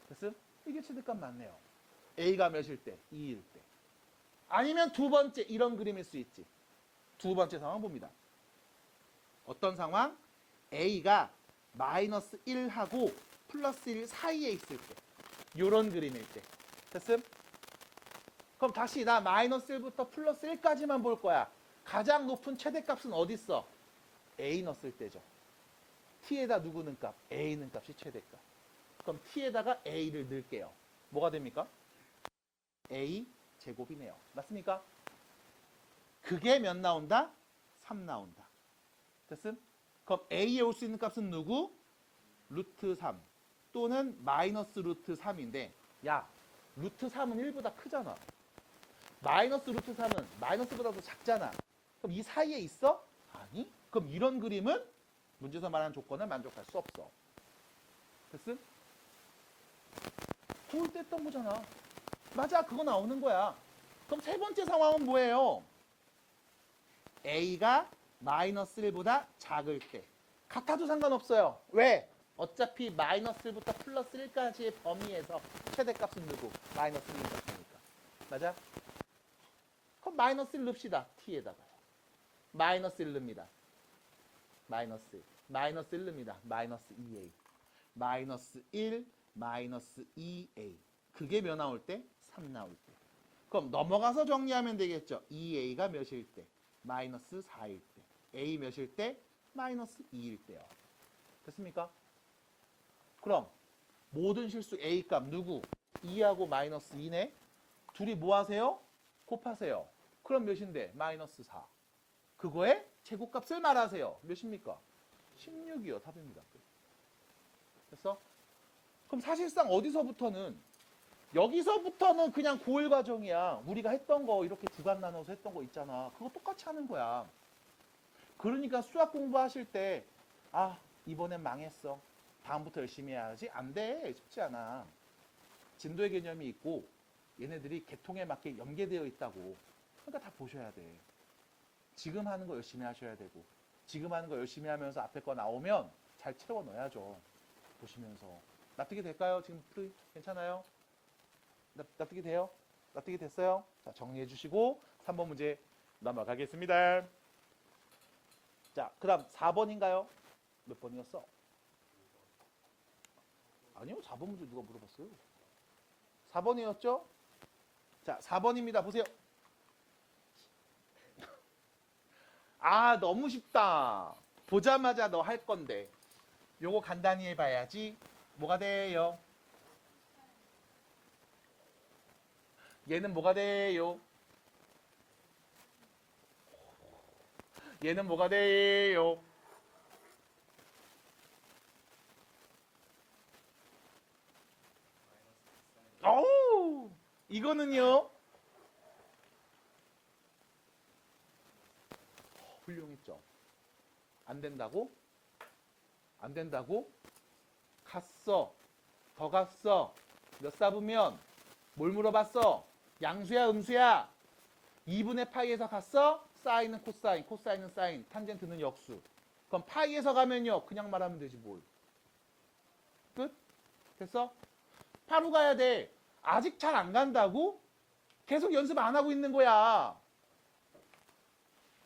됐음? 이게 최대값 맞네요. a가 몇일 때? 2일 때. 아니면 두 번째 이런 그림일 수 있지. 두 번째 상황 봅니다. 어떤 상황? a가 마이너스 1하고 플러스 1 사이에 있을 때. 이런 그림일 때. 됐음? 그럼 다시 나 마이너스 1부터 플러스 1까지만 볼 거야. 가장 높은 최대값은 어디 있어? a 넣었을 때죠. t에다 누구 넣은 값? a 넣은 값이 최대값. 그럼 t에다가 a를 넣을게요. 뭐가 됩니까? a 제곱이네요. 맞습니까? 그게 몇 나온다? 3 나온다. 됐음? 그럼 a에 올 수 있는 값은 누구? 루트 3 또는 마이너스 루트 3인데 야, 루트 3은 1보다 크잖아. 마이너스 루트 3은 마이너스보다 더 작잖아. 그럼 이 사이에 있어? 아니? 그럼 이런 그림은 문제에서 말하는 조건을 만족할 수 없어. 됐음? 좋을 때 했던 거잖아. 맞아, 그거 나오는 거야. 그럼 세 번째 상황은 뭐예요? a가 마이너스 1보다 작을 때. 같아도 상관없어요. 왜? 어차피 마이너스 1부터 플러스 1까지의 범위에서 최대값은 누구? 마이너스 1인 값이니까. 맞아? 그럼 마이너스 1 넣읍시다. t에다가요. 마이너스 1 넣습니다. 마이너스 1. 마이너스 1 넣습니다. 마이너스 2a. 마이너스 1, 마이너스 2a. 그게 몇 나올 때? 3 나올 때. 그럼 넘어가서 정리하면 되겠죠. 2a가 몇일 때? 마이너스 4일 때. a 몇일 때? 마이너스 2일 때요. 됐습니까? 그럼 모든 실수 a 값 누구? 2하고 마이너스 2네. 둘이 뭐 하세요? 곱하세요. 그럼 몇인데? 마이너스 4. 그거의 제곱값을 말하세요. 몇입니까? 16이요. 답입니다. 됐어? 그럼 사실상 어디서부터는 여기서부터는 그냥 고일 과정이야. 우리가 했던 거 이렇게 주간 나눠서 했던 거 있잖아. 그거 똑같이 하는 거야. 그러니까 수학 공부하실 때 이번엔 망했어. 다음부터 열심히 해야지. 안 돼. 쉽지 않아. 진도의 개념이 있고 얘네들이 계통에 맞게 연계되어 있다고. 그러니까 다 보셔야 돼. 지금 하는 거 열심히 하셔야 되고 지금 하는 거 열심히 하면서 앞에 거 나오면 잘 채워 넣어야죠. 보시면서. 납득이 될까요? 지금 괜찮아요? 납득이 돼요? 납득이 됐어요? 자, 정리해 주시고 3번 문제 넘어가겠습니다. 자, 그 다음 4번인가요? 몇 번이었어? 아니요, 4번 문제 누가 물어봤어요? 4번이었죠? 자, 4번입니다. 보세요. 너무 쉽다. 보자마자 너 할 건데. 요거 간단히 해봐야지. 뭐가 돼요? 얘는 뭐가 돼요? 얘는 뭐가 돼요? 어우, 이거는요? 훌륭했죠. 안 된다고? 안 된다고? 갔어. 더 갔어. 몇 사부면? 뭘 물어봤어? 양수야, 음수야? 2분의 파이에서 갔어? 사인은 코사인, 코사인은 사인, 탄젠트는 역수. 그럼 파이에서 가면요. 그냥 말하면 되지 뭘. 끝? 됐어? 바로 가야 돼. 아직 잘 안 간다고? 계속 연습 안 하고 있는 거야.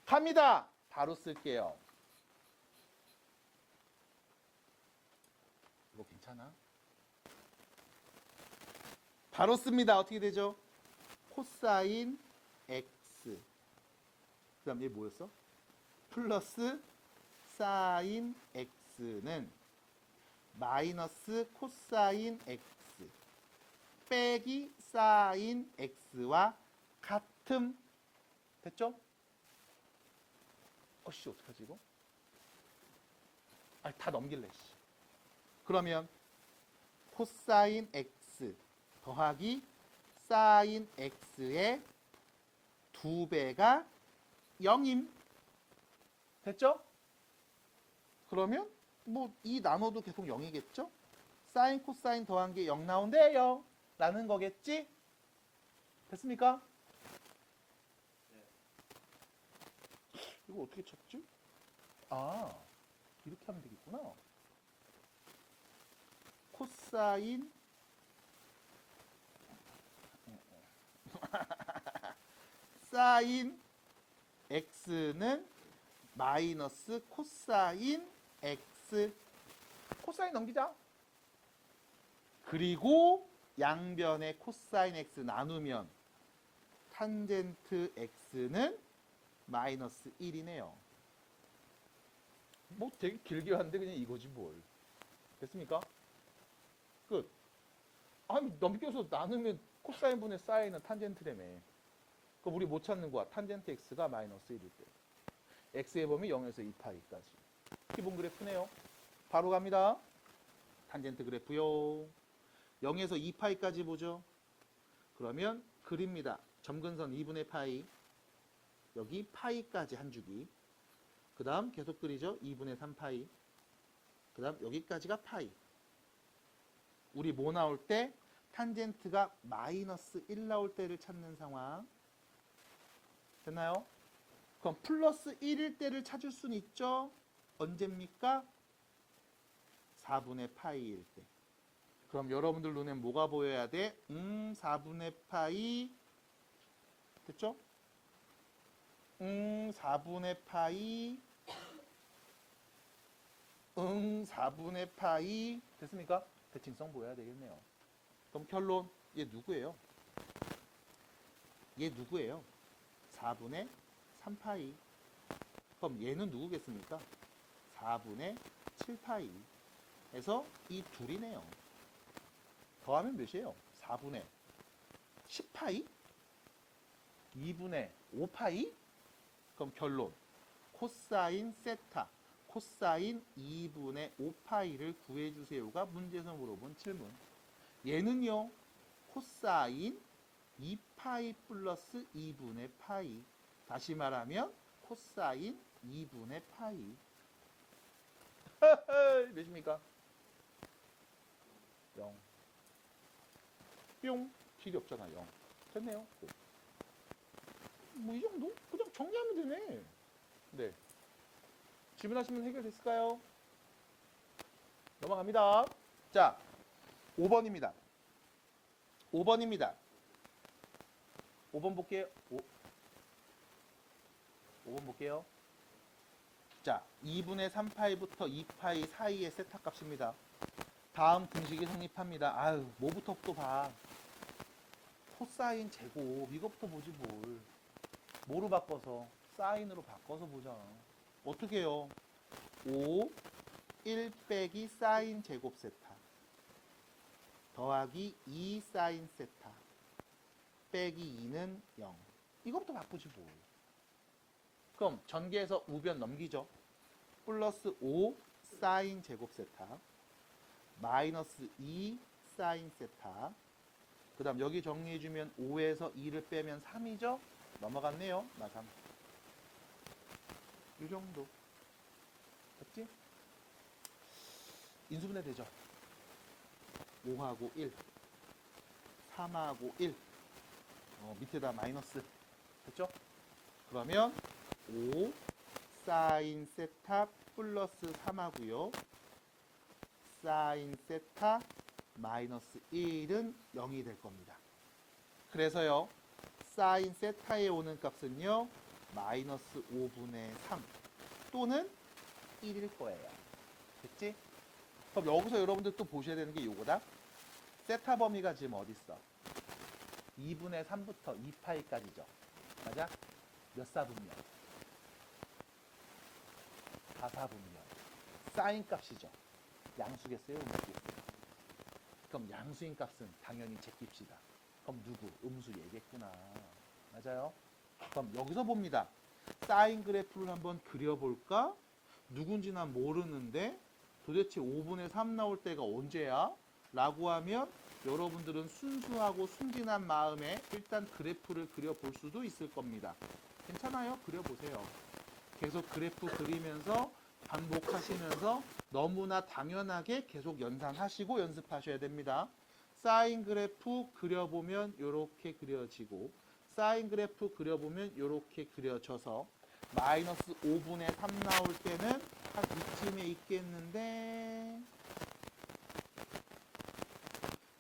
갑니다. 바로 쓸게요. 이거 괜찮아? 바로 씁니다. 어떻게 되죠? 코사인 x. 그 다음 얘 뭐였어? 플러스 사인 x는 마이너스 코사인 x 빼기 사인 x와 같음. 됐죠? 어씨 어떡하지 이거? 다 넘길래. 씨. 그러면 코사인 x 더하기 사인 x의 2배가 0임. 됐죠? 그러면 뭐 이 나눠도 계속 0이겠죠? 사인 코사인 더한 게 0 나온대요. 라는 거겠지? 됐습니까? 이거 어떻게 찾지? 이렇게 하면 되겠구나. 코사인 사인 x는 마이너스 코사인 x. 코사인 넘기자. 그리고 양변의 코사인 x 나누면 탄젠트 x는 마이너스 1이네요. 뭐 되게 길게 왔는데 그냥 이거지 뭘. 됐습니까? 끝. 넘겨서 나누면 코사인 분의 사인은 탄젠트라며. 그럼 우리 못 찾는 거야. 탄젠트 x가 마이너스 1일 때. x의 범위 0에서 2파이까지. 기본 그래프네요. 바로 갑니다. 탄젠트 그래프요. 0에서 2파이까지 보죠. 그러면 그립니다. 점근선 2분의 파이. 여기 파이까지 한 주기. 그 다음 계속 그리죠. 2분의 3파이. 그 다음 여기까지가 파이. 우리 뭐 나올 때? 탄젠트가 마이너스 1 나올 때를 찾는 상황. 됐나요? 그럼 플러스 1일 때를 찾을 수는 있죠. 언제입니까? 4분의 파이일 때. 그럼 여러분들 눈엔 뭐가 보여야 돼? 4분의 파이. 됐죠? 4분의 파이. 응 4분의 파이 됐습니까? 대칭성 보여야 되겠네요. 그럼 결론 얘 누구예요? 얘 누구예요? 4분의 3파이. 그럼 얘는 누구겠습니까? 4분의 7파이. 에서 이 둘이네요. 더하면 몇이에요? 4분의 10파이? 2분의 5파이? 그럼 결론 코사인 세타 코사인 2분의 5파이를 구해주세요가 문제에서 물어본 질문. 얘는요 코사인 2파이 플러스 2분의 파이. 다시 말하면 코사인 2분의 파이. 몇입니까? 0. 뿅. 길이 없잖아. 0. 됐네요. 뭐 이 정도? 그냥 정리하면 되네. 네. 질문하시면 해결됐을까요? 넘어갑니다. 자, 5번입니다. 5번입니다. 5번 볼게요. 5번 볼게요. 자, 2분의 3파이부터 2파이 사이의 세타 값입니다. 다음 공식이 성립합니다. 아유, 뭐부터 또 봐. 코사인 제곱, 이것부터 보지 뭘. 뭐로 바꿔서? 사인으로 바꿔서 보자. 어떻게 해요? 5, 1 빼기 사인 제곱 세타. 더하기 2 사인 세타. 빼기 2는 0. 이것부터 바꾸지 뭘. 그럼 전개해서 우변 넘기죠. 플러스 5 사인 제곱 세타. 마이너스 2 사인 세타. 그 다음 여기 정리해주면 5에서 2를 빼면 3이죠? 넘어갔네요. 나 3. 이 정도. 됐지? 인수분해 되죠? 5하고 1. 3하고 1. 밑에다 마이너스. 됐죠? 그러면 5 사인 세타 플러스 3하고요. 사인 세타 마이너스 1은 0이 될 겁니다. 그래서요. 사인 세타에 오는 값은요. 마이너스 5분의 3 또는 1일 거예요. 됐지? 그럼 여기서 여러분들 또 보셔야 되는 게 요거다. 세타 범위가 지금 어디 있어? 2분의 3부터 2파이까지죠. 맞아? 몇 사분면? 4사분면. 사인 값이죠. 양수겠어요? 음수겠어요? 그럼 양수인 값은 당연히 제낍시다. 그럼 누구? 음수 얘겠구나. 맞아요? 그럼 여기서 봅니다. 사인 그래프를 한번 그려볼까? 누군지 난 모르는데 도대체 5분의 3 나올 때가 언제야? 라고 하면 여러분들은 순수하고 순진한 마음에 일단 그래프를 그려볼 수도 있을 겁니다. 괜찮아요? 그려보세요. 계속 그래프 그리면서 반복하시면서 너무나 당연하게 계속 연상하시고 연습하셔야 됩니다. 사인 그래프 그려보면 이렇게 그려지고 사인 그래프 그려보면 이렇게 그려져서 마이너스 5분의 3 나올 때는 한 이쯤에 있겠는데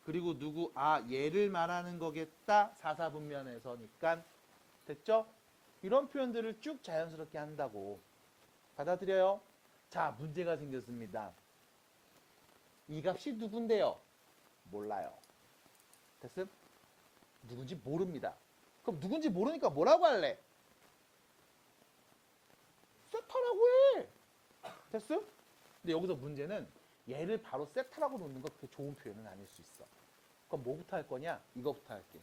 그리고 누구? 아, 얘를 말하는 거겠다. 4사분면에서니까. 됐죠? 이런 표현들을 쭉 자연스럽게 한다고. 받아들여요? 자, 문제가 생겼습니다. 이 값이 누군데요? 몰라요. 됐음? 누군지 모릅니다. 그럼 누군지 모르니까 뭐라고 할래? 세타라고 해. 됐음? 근데 여기서 문제는 얘를 바로 세타라고 놓는 거 그렇게 좋은 표현은 아닐 수 있어. 그럼 뭐부터 할 거냐? 이거부터 할게.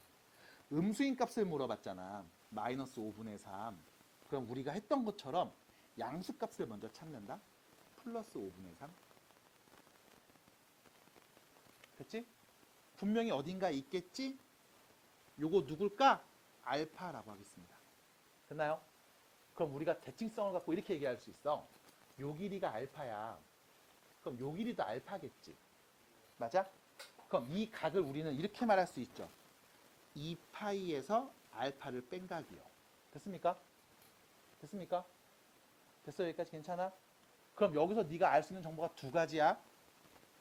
음수인 값을 물어봤잖아. 마이너스 5분의 3. 그럼 우리가 했던 것처럼 양수 값을 먼저 찾는다. 플러스 5분의 3. 됐지? 분명히 어딘가에 있겠지? 요거 누굴까? 알파라고 하겠습니다. 됐나요? 그럼 우리가 대칭성을 갖고 이렇게 얘기할 수 있어. 요 길이가 알파야. 그럼 요 길이도 알파겠지. 맞아? 그럼 이 각을 우리는 이렇게 말할 수 있죠. 2파이에서 알파를 뺀 각이요. 됐습니까? 됐습니까? 됐어? 여기까지 괜찮아? 그럼 여기서 네가 알 수 있는 정보가 두 가지야.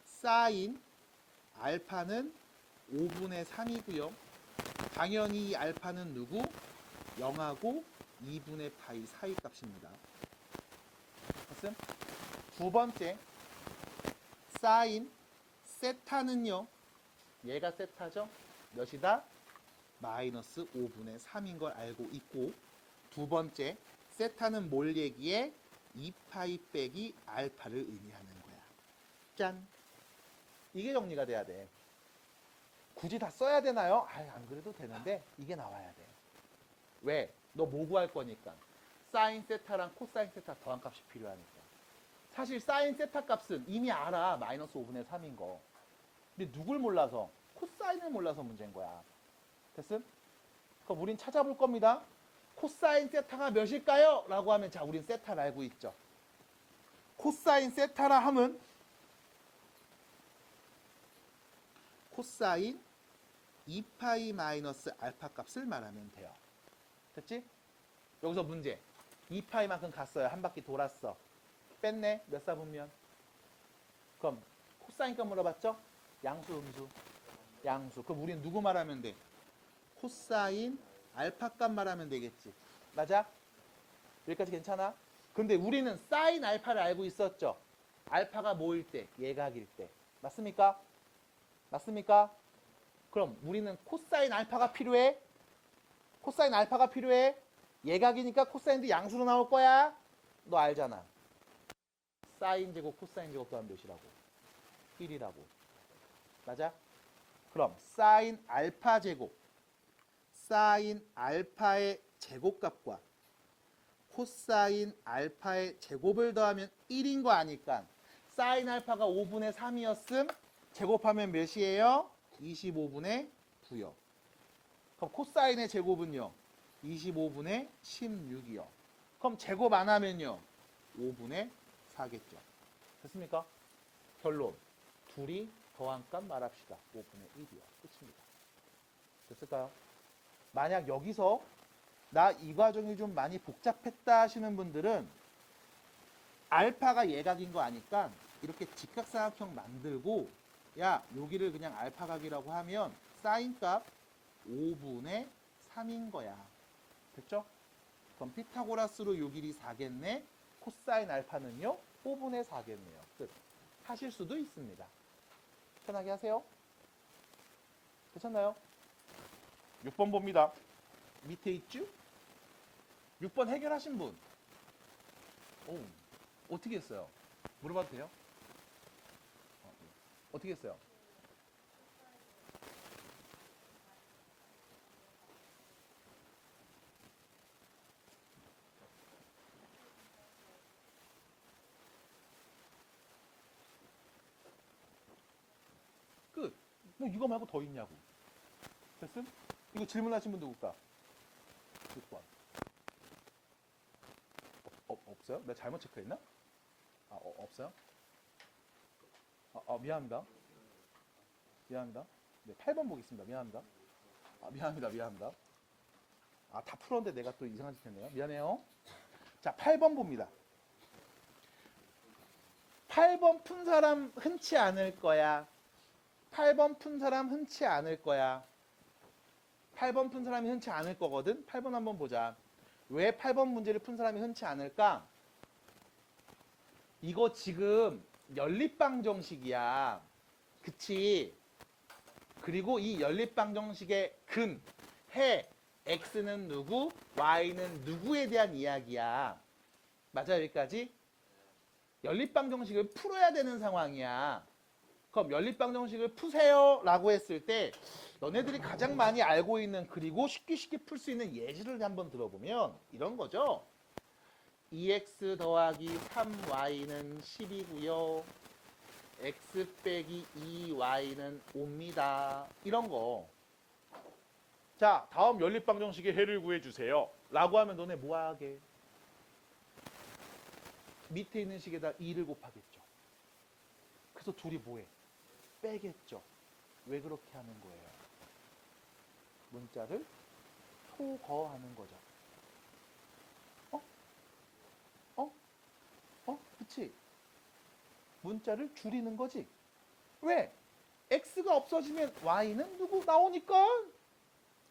사인 알파는 5분의 3이고요. 당연히 이 알파는 누구? 0하고 2분의 파이 사이 값입니다. 됐음? 두 번째, 사인 세타는요. 얘가 세타죠. 몇이다? 마이너스 5분의 3인 걸 알고 있고, 두 번째 세타는 뭘 얘기해? 2파이 빼기 알파를 의미하는 거야. 짠. 이게 정리가 돼야 돼. 굳이 다 써야 되나요? 안 그래도 되는데 이게 나와야 돼. 왜? 너 뭐 구할 거니까. 사인 세타랑 코사인 세타 더한 값이 필요하니까. 사실 사인 세타 값은 이미 알아. 마이너스 5분의 3인 거. 근데 누굴 몰라서? 코사인을 몰라서 문제인 거야. 됐음? 그럼 우린 찾아볼 겁니다. 코사인 세타가 몇일까요? 라고 하면 자, 우린 세타를 알고 있죠. 코사인 세타라 하면 코사인 2파이 마이너스 알파 값을 말하면 돼요. 됐지? 여기서 문제. 2파이만큼 갔어요. 한 바퀴 돌았어. 뺐네. 몇 사분면? 그럼 코사인 값 물어봤죠? 양수, 음수? 양수. 그럼 우린 누구 말하면 돼? 코사인 알파 값 말하면 되겠지. 맞아? 여기까지 괜찮아? 근데 우리는 사인 알파를 알고 있었죠. 알파가 뭐일 때? 예각일 때. 맞습니까? 맞습니까? 그럼 우리는 코사인 알파가 필요해? 코사인 알파가 필요해? 예각이니까 코사인도 양수로 나올 거야? 너 알잖아. 사인 제곱 코사인 제곱 더하면 몇이라고? 1이라고. 맞아? 그럼 사인 알파 제곱, 사인 알파의 제곱값과 코사인 알파의 제곱을 더하면 1인 거 아니까 사인 알파가 5분의 3이었음. 제곱하면 몇이에요? 25분의 9요. 그럼 코사인의 제곱은요? 25분의 16이요. 그럼 제곱 안 하면요? 5분의 4겠죠. 됐습니까? 결론. 둘이 더한 값 말합시다. 5분의 1이요. 끝입니다. 됐을까요? 만약 여기서 나 이 과정이 좀 많이 복잡했다 하시는 분들은 알파가 예각인 거 아니까 이렇게 직각삼각형 만들고 야 여기를 그냥 알파각이라고 하면 사인 값 5분의 3인 거야. 됐죠? 그럼 피타고라스로 요 길이 4겠네. 코사인 알파는요 5분의 4겠네요. 끝. 하실 수도 있습니다. 편하게 하세요. 괜찮나요? 6번 봅니다. 밑에 있죠? 6번 해결하신 분. 오, 어떻게 했어요? 물어봐도 돼요? 어떻게 했어요? 끝. 뭐 이거 말고 더 있냐고. 됐음? 이거 질문하신 분 누굴까? 6번. 없어요? 내가 잘못 체크했나? 없어요? 미안합니다. 미안합니다. 네, 8번 보겠습니다. 미안합니다. 미안합니다. 다 풀었는데 내가 또 이상한 짓 했네요. 미안해요. 자, 8번 봅니다. 8번 푼 사람 흔치 않을 거야. 8번 푼 사람 흔치 않을 거야. 8번 푼 사람이 흔치 않을 거거든. 8번 한번 보자. 왜 8번 문제를 푼 사람이 흔치 않을까? 이거 지금 연립방정식이야. 그치? 그리고 이 연립방정식의 근, 해, x는 누구, y는 누구에 대한 이야기야. 맞아, 여기까지? 연립방정식을 풀어야 되는 상황이야. 그럼 연립방정식을 푸세요 라고 했을 때 너네들이 가장 많이 알고 있는 그리고 쉽게 풀 수 있는 예시를 한번 들어보면 이런 거죠. 2x 더하기 3y는 10이고요. x 빼기 2y는 5입니다. 이런 거. 자, 다음 연립방정식의 해를 구해주세요. 라고 하면 너네 뭐 하게? 밑에 있는 식에다 2를 곱하겠죠. 그래서 둘이 뭐해? 빼겠죠. 왜 그렇게 하는 거예요? 문자를 소거하는 거죠. 그치? 문자를 줄이는 거지. 왜? x가 없어지면 y는 누구 나오니까.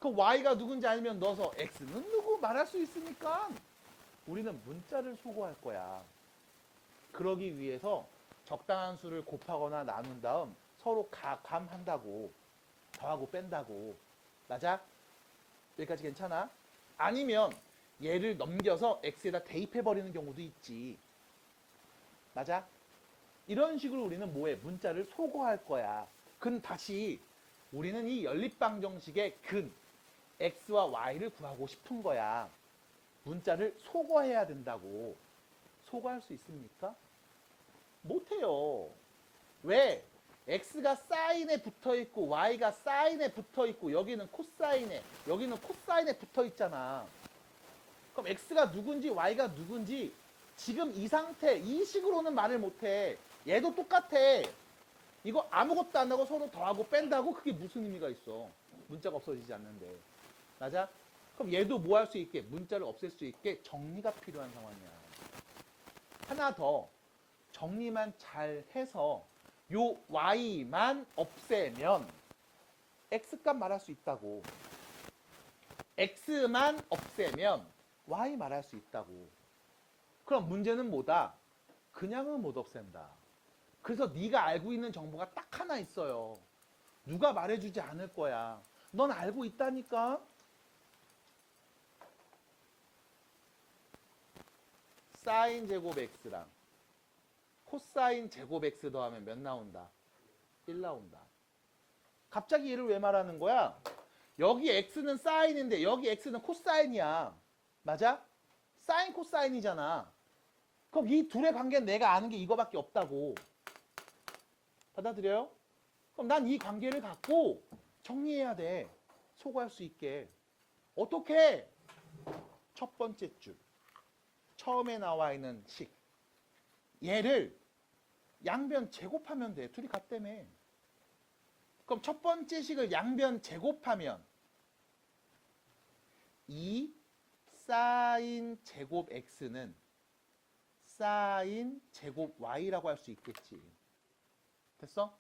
그 y가 누군지 알면 넣어서 x는 누구 말할 수 있으니까 우리는 문자를 소거할 거야. 그러기 위해서 적당한 수를 곱하거나 나눈 다음 서로 감한다고, 더하고 뺀다고. 맞아? 여기까지 괜찮아? 아니면 얘를 넘겨서 x에다 대입해버리는 경우도 있지. 맞아? 이런 식으로 우리는 뭐해? 문자를 소거할 거야. 근 다시 우리는 이 연립방정식의 근 x와 y를 구하고 싶은 거야. 문자를 소거해야 된다고. 소거할 수 있습니까? 못해요. 왜? x가 사인에 붙어있고 y가 사인에 붙어있고 여기는 코사인에, 여기는 코사인에 붙어있잖아. 그럼 x가 누군지 y가 누군지 지금 이 상태, 이 식으로는 말을 못해. 얘도 똑같아. 이거 아무것도 안 하고 서로 더하고 뺀다고? 그게 무슨 의미가 있어? 문자가 없어지지 않는데. 맞아? 그럼 얘도 뭐 할 수 있게? 문자를 없앨 수 있게 정리가 필요한 상황이야. 하나 더 정리만 잘 해서 요 y만 없애면 x값 말할 수 있다고. x만 없애면 y 말할 수 있다고. 그럼 문제는 뭐다? 그냥은 못 없앤다. 그래서 네가 알고 있는 정보가 딱 하나 있어요. 누가 말해주지 않을 거야. 넌 알고 있다니까. 사인 제곱 x랑 코사인 제곱 x 더하면 몇 나온다? 1 나온다. 갑자기 얘를 왜 말하는 거야? 여기 x는 사인인데 여기 x는 코사인이야. 맞아? 사인 코사인이잖아. 그럼 이 둘의 관계는 내가 아는 게 이거밖에 없다고. 받아들여요? 그럼 난 이 관계를 갖고 정리해야 돼. 소거할 수 있게. 어떻게? 첫 번째 줄. 처음에 나와 있는 식. 얘를 양변 제곱하면 돼. 둘이 같다며. 그럼 첫 번째 식을 양변 제곱하면 2 사인 제곱 x는 사인 제곱 y라고 할 수 있겠지. 됐어?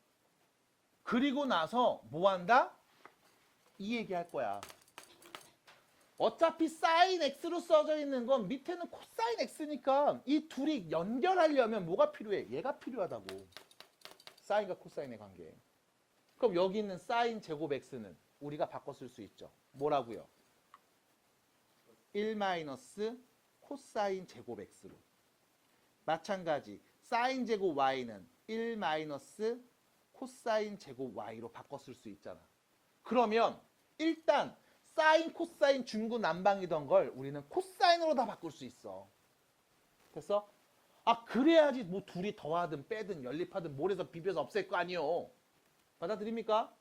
그리고 나서 뭐 한다? 이 얘기할 거야. 어차피 사인 x로 써져 있는 건 밑에는 코사인 x니까 이 둘이 연결하려면 뭐가 필요해? 얘가 필요하다고. 사인과 코사인의 관계. 그럼 여기 있는 사인 제곱 x는 우리가 바꿔 쓸 수 있죠. 뭐라고요? 1 마이너스 코사인 제곱 x로. 마찬가지 사인 제곱 y는 1 마이너스 코사인 제곱 y로 바꿔 쓸 수 있잖아. 그러면 일단 사인 코사인 중구난방이던 걸 우리는 코사인으로 다 바꿀 수 있어. 됐어? 아 그래야지 뭐 둘이 더하든 빼든 연립하든 뭘 해서 비벼서 없앨 거 아니요. 받아들입니까?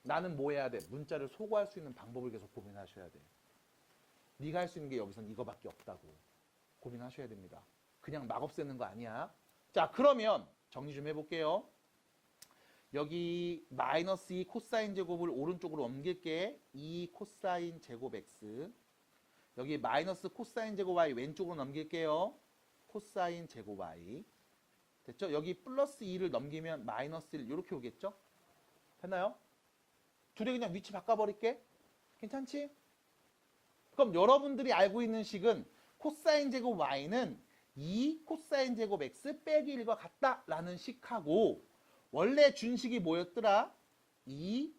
나는 뭐 해야 돼? 문자를 소거할 수 있는 방법을 계속 고민하셔야 돼. 네가 할 수 있는 게 여기선 이거밖에 없다고 고민하셔야 됩니다. 그냥 막 없애는 거 아니야. 자 그러면 정리 좀 해볼게요. 여기 마이너스 2 코사인 제곱을 오른쪽으로 옮길게. 2 코사인 제곱 x. 여기 마이너스 코사인 제곱 y 왼쪽으로 넘길게요. 코사인 제곱 y. 됐죠? 여기 플러스 2를 넘기면 마이너스 1 이렇게 오겠죠? 됐나요? 둘이 그냥 위치 바꿔버릴게. 괜찮지? 그럼 여러분들이 알고 있는 식은 코사인 제곱 y는 2 코사인 제곱 x 빼기 1과 같다라는 식하고 원래 준식이 뭐였더라? 2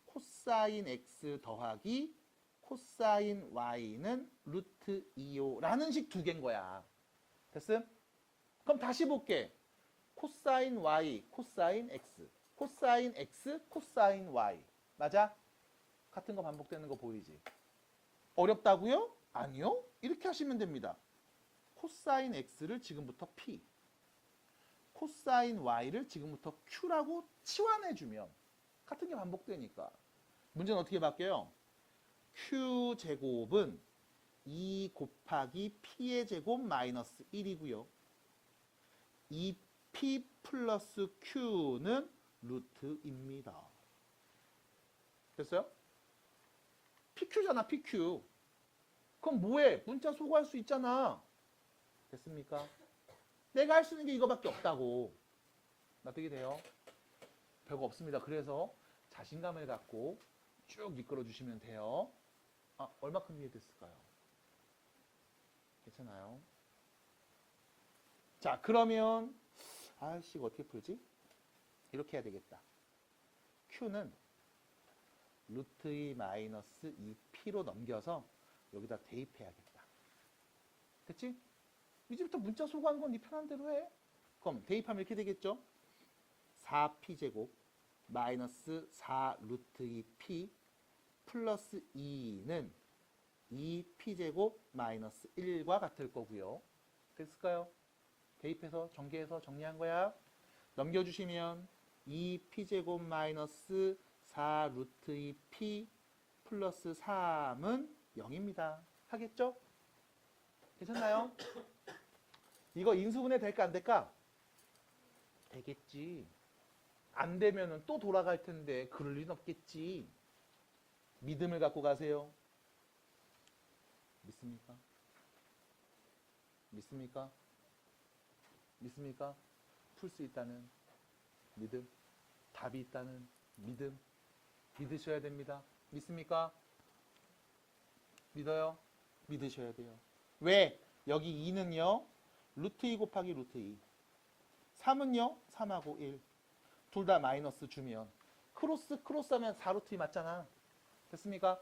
코사인 x 더하기 코사인 y는 루트 2호라는 식 두 개인 거야. 됐음? 그럼 다시 볼게. 코사인 y, 코사인 x, 코사인 x, 코사인 y. 맞아? 같은 거 반복되는 거 보이지? 어렵다고요? 아니요. 이렇게 하시면 됩니다. 코사인 x를 지금부터 p, 코사인 y를 지금부터 q라고 치환해주면 같은 게 반복되니까 문제는 어떻게 바뀌어요? q제곱은 2 곱하기 p의 제곱 마이너스 1이고요. 2p 플러스 q는 루트입니다. 됐어요? pq잖아, pq. 그럼 뭐해? 문자 소거할 수 있잖아. 됐습니까? 내가 할 수 있는 게 이거밖에 없다고. 납득이 돼요? 별거 없습니다. 그래서 자신감을 갖고 쭉 이끌어 주시면 돼요. 아, 얼마큼 이해됐을까요? 괜찮아요? 자, 그러면 아씨, 이거 어떻게 풀지? 이렇게 해야 되겠다. Q는 루트 2 마이너스 2P로 넘겨서 여기다 대입해야겠다. 됐지? 이제부터 문자 소구하는 건 네 편한 대로 해. 그럼 대입하면 이렇게 되겠죠? 4P제곱 마이너스 4 루트 2P 플러스 2는 2P제곱 마이너스 1과 같을 거고요. 됐을까요? 대입해서 전개해서 정리한 거야. 넘겨주시면 2P제곱 마이너스 4 루트 2P 플러스 3은 0입니다. 하겠죠? 괜찮나요? 이거 인수분해 될까 안 될까? 되겠지. 안 되면은 또 돌아갈 텐데 그럴 리는 없겠지. 믿음을 갖고 가세요. 믿습니까? 믿습니까? 믿습니까? 풀 수 있다는 믿음, 답이 있다는 믿음, 믿으셔야 됩니다. 믿습니까? 믿어요? 믿으셔야 돼요. 왜? 여기 2는요, 루트 2 곱하기 루트 2. 3은요, 3하고 1. 둘 다 마이너스 주면 크로스 하면 4루트 2 맞잖아. 됐습니까?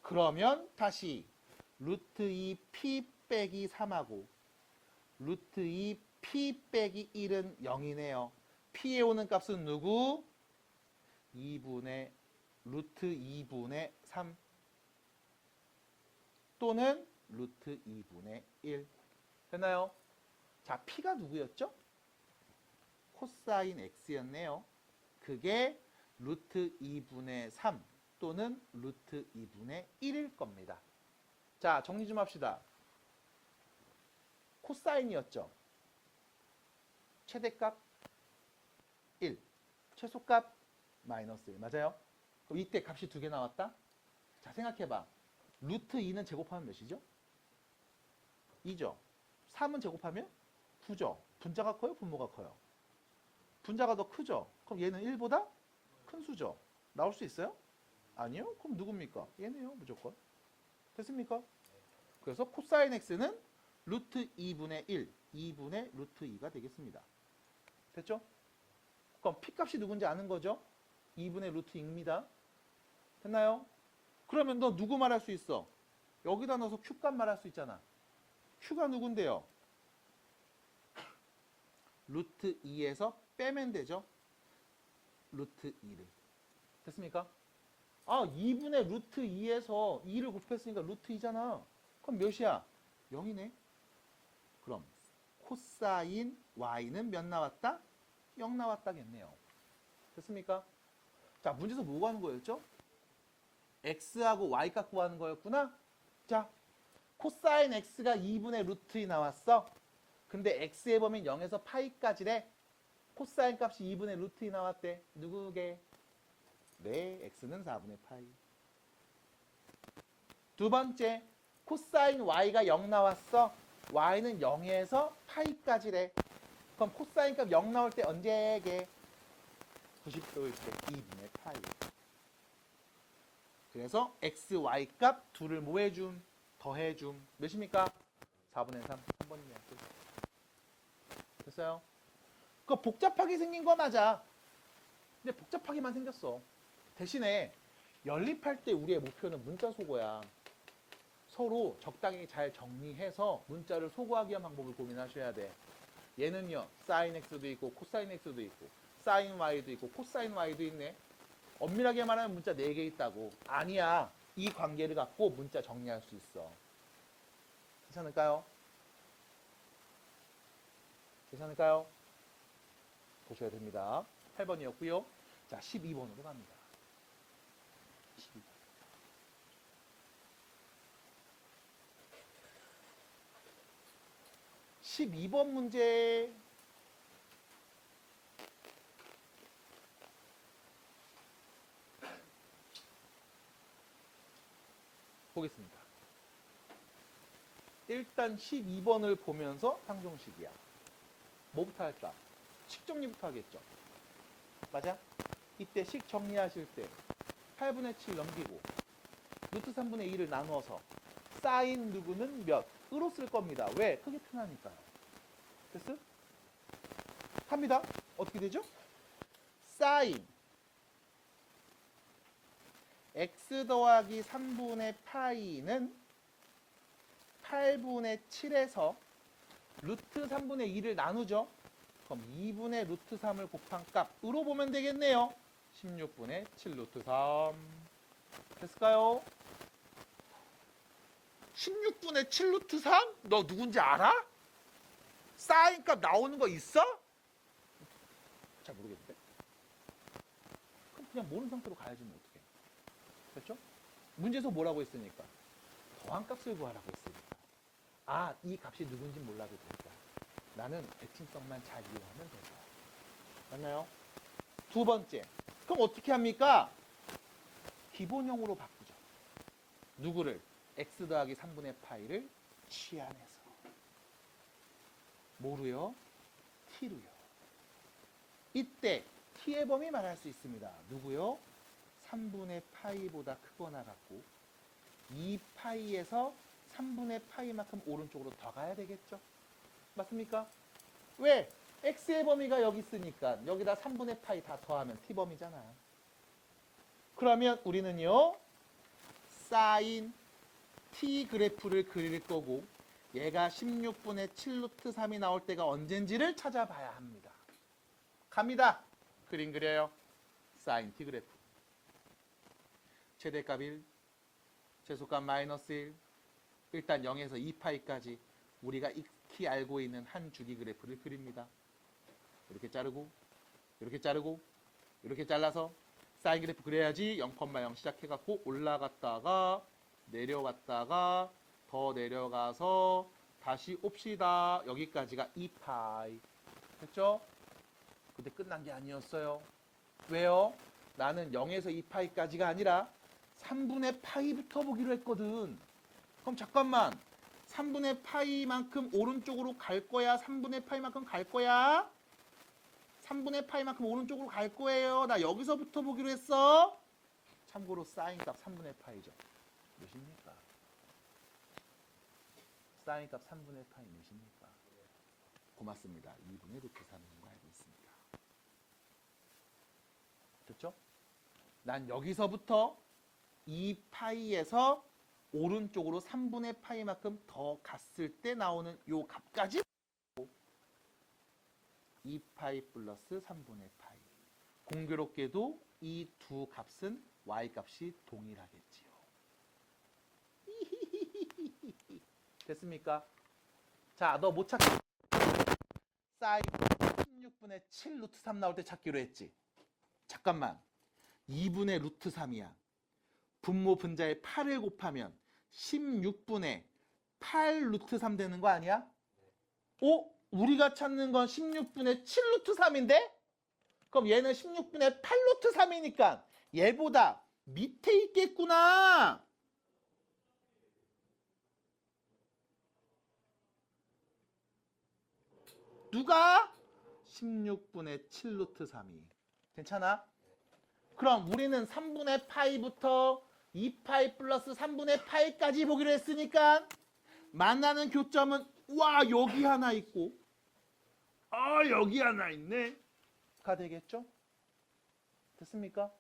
그러면 다시 루트 2P 빼기 3하고 루트 2P 빼기 1은 0이네요. P에 오는 값은 누구? 2분의 루트 2분의 3 또는 루트 2분의 1. 됐나요? 자, P가 누구였죠? 코사인 X였네요. 그게 루트 2분의 3 또는 루트 2분의 1일 겁니다. 자, 정리 좀 합시다. 코사인이었죠. 최대값 1, 최소값 마이너스 1. 맞아요? 그럼 이때 값이 두 개 나왔다? 자, 생각해봐. 루트 2는 제곱하면 몇이죠? 2죠. 3은 제곱하면 9죠. 분자가 커요? 분모가 커요? 분자가 더 크죠? 그럼 얘는 1보다 큰 수죠. 나올 수 있어요? 아니요? 그럼 누굽니까? 얘네요, 무조건. 됐습니까? 그래서 코사인 x는 루트 2분의 1, 2분의 루트 2가 되겠습니다. 됐죠? 그럼 P값이 누군지 아는 거죠? 2분의 루트 2입니다. 됐나요? 그러면 너 누구 말할 수 있어? 여기다 넣어서 Q값 말할 수 있잖아. Q가 누군데요? 루트 2에서 빼면 되죠? 루트 2를. 됐습니까? 아, 2분의 루트 2에서 2를 곱했으니까 루트 2잖아. 그럼 몇이야? 0이네. 그럼 코사인 y는 몇 나왔다? 0 나왔다겠네요. 됐습니까? 자, 문제에서 뭐 구하는 거였죠? x하고 y 값 구하는 거였구나. 자, 코사인 x가 2분의 루트 2 나왔어. 근데 x의 범위는 0에서 파이까지래. 코사인 값이 2분의 루트 2 나왔대. 누구게? 네, x는 4분의 파이. 두 번째, 코사인 y가 0 나왔어. y는 0에서 파이까지래. 그럼 코사인 값 0 나올 때 언제게? 90도일 때 2분의 파이. 그래서 x, y 값 둘을 뭐 해줌? 더해줌. 몇입니까? 4분의 3. 3번이네요. 됐어요? 그거 복잡하게 생긴 거 맞아. 근데 복잡하게만 생겼어. 대신에 연립할 때 우리의 목표는 문자 소거야. 서로 적당히 잘 정리해서 문자를 소거하기 위한 방법을 고민하셔야 돼. 얘는요, 사인 x도 있고 코사인 x도 있고 사인 y도 있고 코사인 y도 있네. 엄밀하게 말하면 문자 4개 있다고. 아니야. 이 관계를 갖고 문자 정리할 수 있어. 괜찮을까요? 괜찮을까요? 보셔야 됩니다. 8번이었고요. 자, 12번으로 갑니다. 12번. 12번 문제. 보겠습니다. 일단 12번을 보면서 상정식이야. 뭐부터 할까? 식 정리부터 하겠죠. 맞아? 이때 식 정리하실 때 8분의 7 넘기고 루트 3분의 2를 나누어서 사인 누구는 몇? 으로 쓸 겁니다. 왜? 크게 표현하니까요. 됐어? 갑니다. 어떻게 되죠? 사인 x 더하기 3분의 파이는 8분의 7에서 루트 3분의 2를 나누죠. 그럼 2분의 루트 3을 곱한 값으로 보면 되겠네요. 16분의 7 루트 3 됐을까요? 16분의 7 루트 3? 너 누군지 알아? 사인 값 나오는 거 있어? 잘 모르겠는데. 그럼 그냥 모르는 상태로 가야지 뭐 어떡해. 됐죠? 문제에서 뭐라고 했으니까? 더한 값을 구하라고 했으니까. 아, 이 값이 누군지 몰라도 된다. 나는 대칭성만 잘 이용하면 된다. 맞나요? 두 번째. 그럼 어떻게 합니까? 기본형으로 바꾸죠. 누구를? x 더하기 3분의 파이를 취한해서. 뭐로요? t로요. 이때 t의 범위 말할 수 있습니다. 누구요? 3분의 파이보다 크거나 같고 2파이에서 3분의 파이만큼 오른쪽으로 더 가야 되겠죠? 맞습니까? 왜? x의 범위가 여기 있으니까 여기다 3분의 파이 다 더하면 t범위잖아. 그러면 우리는요. 사인 t 그래프를 그릴 거고 얘가 16분의 7 루트 3이 나올 때가 언젠지를 찾아봐야 합니다. 갑니다. 그림 그려요. 사인 t 그래프. 최대값 1, 최소값 마이너스 1. 일단 0에서 2파이까지 우리가 익히 알고 있는 한 주기 그래프를 그립니다. 이렇게 자르고 이렇게 자르고 이렇게 잘라서 사인 그래프 그려야지 0,0 시작해갖고 올라갔다가 내려갔다가 더 내려가서 다시 옵시다. 여기까지가 2파이. 됐죠? 근데 끝난 게 아니었어요. 왜요? 나는 0에서 2파이까지가 아니라 3분의 파이부터 보기로 했거든. 그럼 잠깐만. 3분의 파이만큼 오른쪽으로 갈 거야? 3분의 파이만큼 갈 거야? 3분의 파이만큼 오른쪽으로 갈 거예요. 나 여기서부터 보기로 했어. 참고로 사인값 3분의 파이죠. 몇입니까? 사인값 3분의 파이 몇입니까? 고맙습니다. 2분의 루트 3인 거 알고 있습니다. 됐죠? 난 여기서부터 2파이에서 오른쪽으로 3분의 파이만큼 더 갔을 때 나오는 요 값까지 2파이 플러스 3분의 파이. 공교롭게도 이 두 값은 y값이 동일하겠지요. 됐습니까? 자, 너 못 찾기. 사인 16분의 7 루트 3 나올 때 찾기로 했지. 잠깐만. 2분의 루트 3이야. 분모 분자에 8을 곱하면 16분의 8 루트 3 되는 거 아니야? 오? 우리가 찾는 건 16분의 7 루트 3인데? 그럼 얘는 16분의 8 루트 3이니까 얘보다 밑에 있겠구나. 누가? 16분의 7 루트 3이. 괜찮아? 그럼 우리는 3분의 파이부터 2파이 플러스 3분의 파이까지 보기로 했으니까 만나는 교점은 와 여기 하나 있고 아 여기 하나 있네 가 되겠죠? 됐습니까?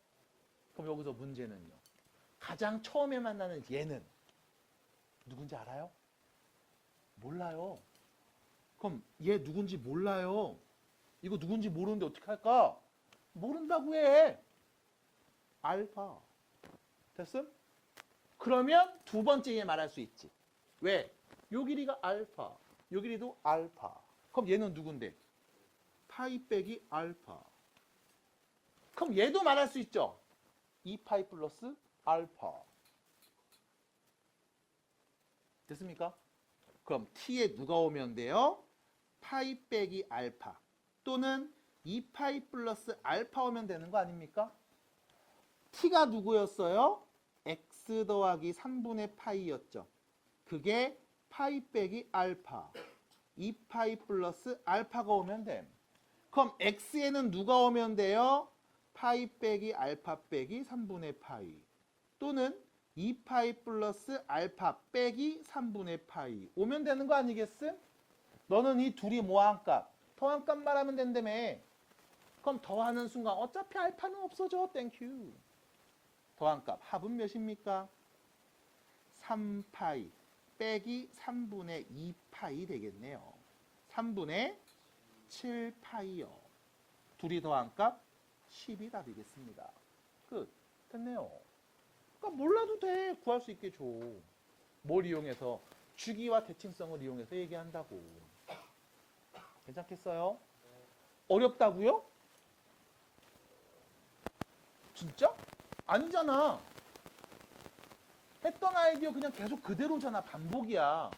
그럼 여기서 문제는요. 가장 처음에 만나는 얘는 누군지 알아요? 몰라요. 그럼 얘 누군지 몰라요. 이거 누군지 모르는데 어떻게 할까? 모른다고 해. 알파. 됐음? 그러면 두 번째 얘 말할 수 있지. 왜? 요 길이가 알파. 요 길이도 알파. 그럼 얘는 누군데? 파이 빼기 알파. 그럼 얘도 말할 수 있죠. 2파이 플러스 알파. 됐습니까? 그럼 t에 누가 오면 돼요? 파이 빼기 알파 또는 2파이 플러스 알파 오면 되는 거 아닙니까? t가 누구였어요? x 더하기 3분의 파이였죠. 그게 파이 빼기 알파 2파이 플러스 알파가 오면 돼. 그럼 x에는 누가 오면 돼요? 파이 빼기 알파 빼기 3분의 파이 또는 2파이 플러스 알파 빼기 3분의 파이 오면 되는 거 아니겠음? 너는 이 둘이 뭐 한 값? 더한 값 말하면 된다며. 그럼 더하는 순간 어차피 알파는 없어져. 땡큐. 더한 값 합은 몇입니까? 3파이 빼기 3분의 2파이 되겠네요. 3분의 7파이요. 둘이 더한 값 10이 답이겠습니다. 끝. 됐네요. 그러니까 몰라도 돼. 구할 수 있게 줘. 뭘 이용해서? 주기와 대칭성을 이용해서 얘기한다고. 괜찮겠어요? 어렵다고요? 진짜? 아니잖아. 했던 아이디어 그냥 계속 그대로잖아. 반복이야.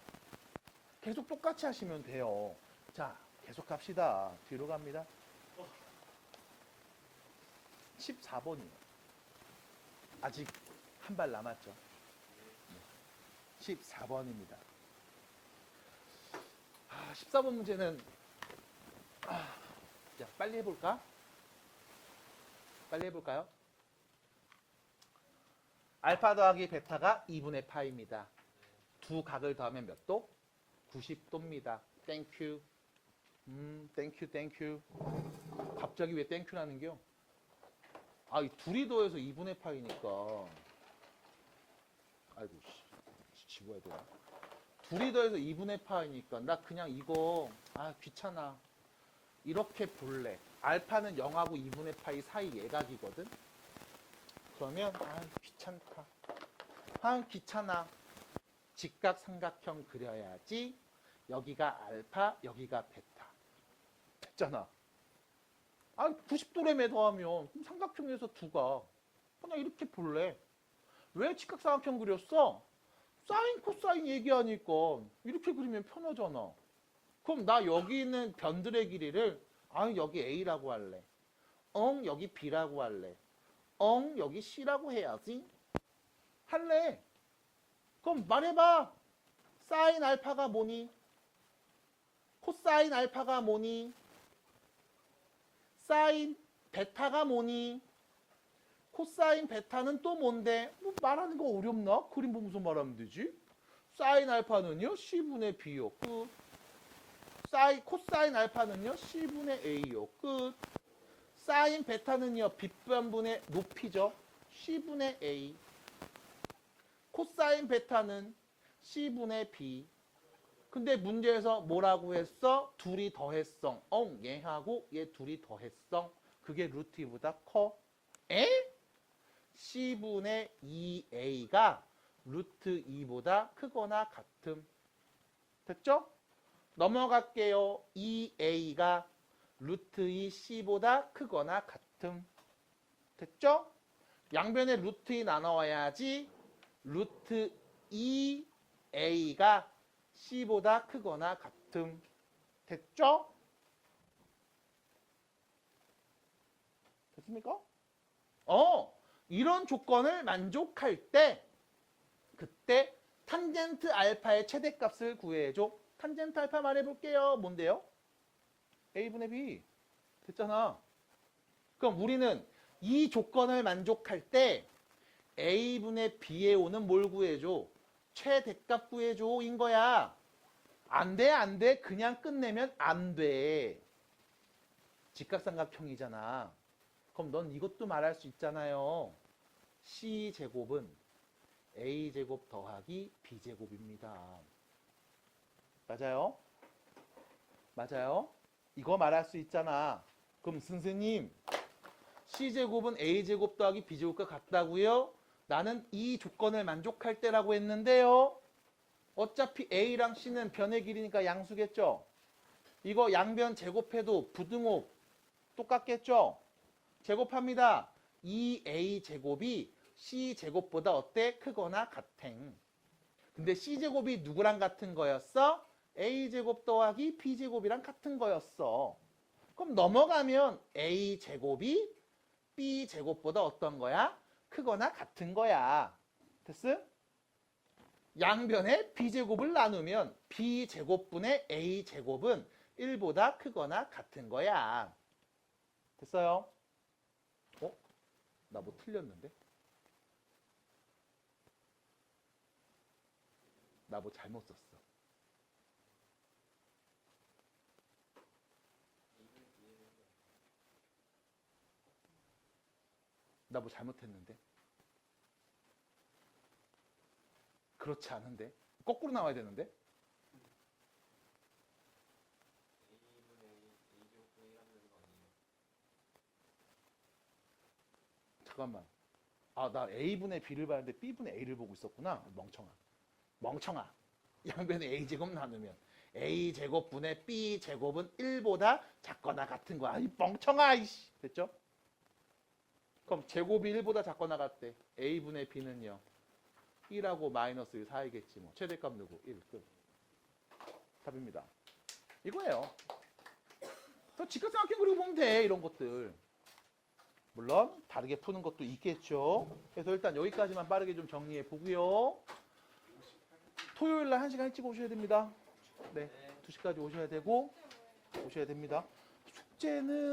계속 똑같이 하시면 돼요. 자, 계속 갑시다. 뒤로 갑니다. 14번이요. 아직 한 발 남았죠. 14번입니다. 14번 문제는 자, 빨리 해볼까? 빨리 해볼까요? 알파 더하기 베타가 2분의 파입니다. 두 각을 더하면 몇 도? 90도입니다. 땡큐. 땡큐. 갑자기 왜 땡큐라는겨? 이 둘이 더해서 2분의 파이니까. 아이고, 지워야 되나? 둘이 더해서 2분의 파이니까. 나 그냥 이거, 귀찮아. 이렇게 볼래. 알파는 0하고 2분의 파이 사이 예각이거든? 그러면, 귀찮다. 귀찮아. 직각삼각형 그려야지. 여기가 알파, 여기가 베타. 됐잖아. 90도래매 더하면 그럼 삼각형에서 두가 그냥 이렇게 볼래. 왜 직각삼각형 그렸어? 사인 코사인 얘기하니까 이렇게 그리면 편하잖아. 그럼 나 여기 있는 변들의 길이를 여기 A라고 할래. 여기 B라고 할래. 여기 C라고 해야지. 할래. 그럼 말해봐. 사인 알파가 뭐니? 코사인 알파가 뭐니? 사인 베타가 뭐니? 코사인 베타는 또 뭔데? 뭐 말하는 거 어렵나? 그림 보면서 말하면 되지. 사인 알파는요? C분의 B요. 끝. 코사인 알파는요? C분의 A요. 끝. 사인 베타는요? 빗변분의 높이죠. C분의 A. 코사인 베타는 C분의 B. 근데 문제에서 뭐라고 했어? 둘이 더했성. 얘하고 얘 둘이 더했성. 그게 루트 2보다 커. 에? C분의 2A가 루트 2보다 크거나 같음. 됐죠? 넘어갈게요. 2A가 루트 2C보다 크거나 같음. 됐죠? 양변에 루트 2 나눠와야지 루트 2A가 C보다 크거나 같음. 됐죠? 됐습니까? 이런 조건을 만족할 때 그때 탄젠트 알파의 최대값을 구해줘. 탄젠트 알파 말해볼게요. 뭔데요? A분의 B. 됐잖아. 그럼 우리는 이 조건을 만족할 때 A분의 B에 오는 뭘 구해줘? 최대값 구해줘 인 거야. 안 돼. 그냥 끝내면 안 돼. 직각삼각형이잖아. 그럼 넌 이것도 말할 수 있잖아요. C제곱은 A제곱 더하기 B제곱입니다. 맞아요? 맞아요? 이거 말할 수 있잖아. 그럼 선생님, C제곱은 A제곱 더하기 B제곱과 같다고요? 나는 이 조건을 만족할 때라고 했는데요. 어차피 A랑 C는 변의 길이니까 양수겠죠? 이거 양변 제곱해도 부등호 똑같겠죠? 제곱합니다. 2A제곱이 C제곱보다 어때? 크거나 같행. 근데 C제곱이 누구랑 같은 거였어? A제곱 더하기 B제곱이랑 같은 거였어. 그럼 넘어가면 A제곱이 B제곱보다 어떤 거야? 크거나 같은 거야. 됐어? 양변에 B제곱을 나누면 B제곱분의 A제곱은 1보다 크거나 같은 거야. 됐어요? 나 뭐 틀렸는데? 나 뭐 잘못 썼어. 나 뭐 잘못했는데? 그렇지 않은데? 거꾸로 나와야 되는데? 잠깐만. 아, 나 A분의 B를 봤는데 B분의 A를 보고 있었구나. 멍청아. 멍청아. 양변에 A제곱 나누면 A제곱분의 B제곱은 1보다 작거나 같은 거야. 이 멍청아. 이씨. 됐죠? 그럼 제곱이 1보다 작거나 같대. A분의 B는요. 1하고 마이너스 1 사이겠지 뭐. 최대값 누구? 1. 끝. 답입니다. 이거예요. 더 직각삼각형 그리고 보면 돼. 이런 것들. 물론 다르게 푸는 것도 있겠죠. 그래서 일단 여기까지만 빠르게 좀 정리해 보고요. 토요일 날 1시간 일찍 오셔야 됩니다. 네. 2시까지 오셔야 되고 오셔야 됩니다. 숙제는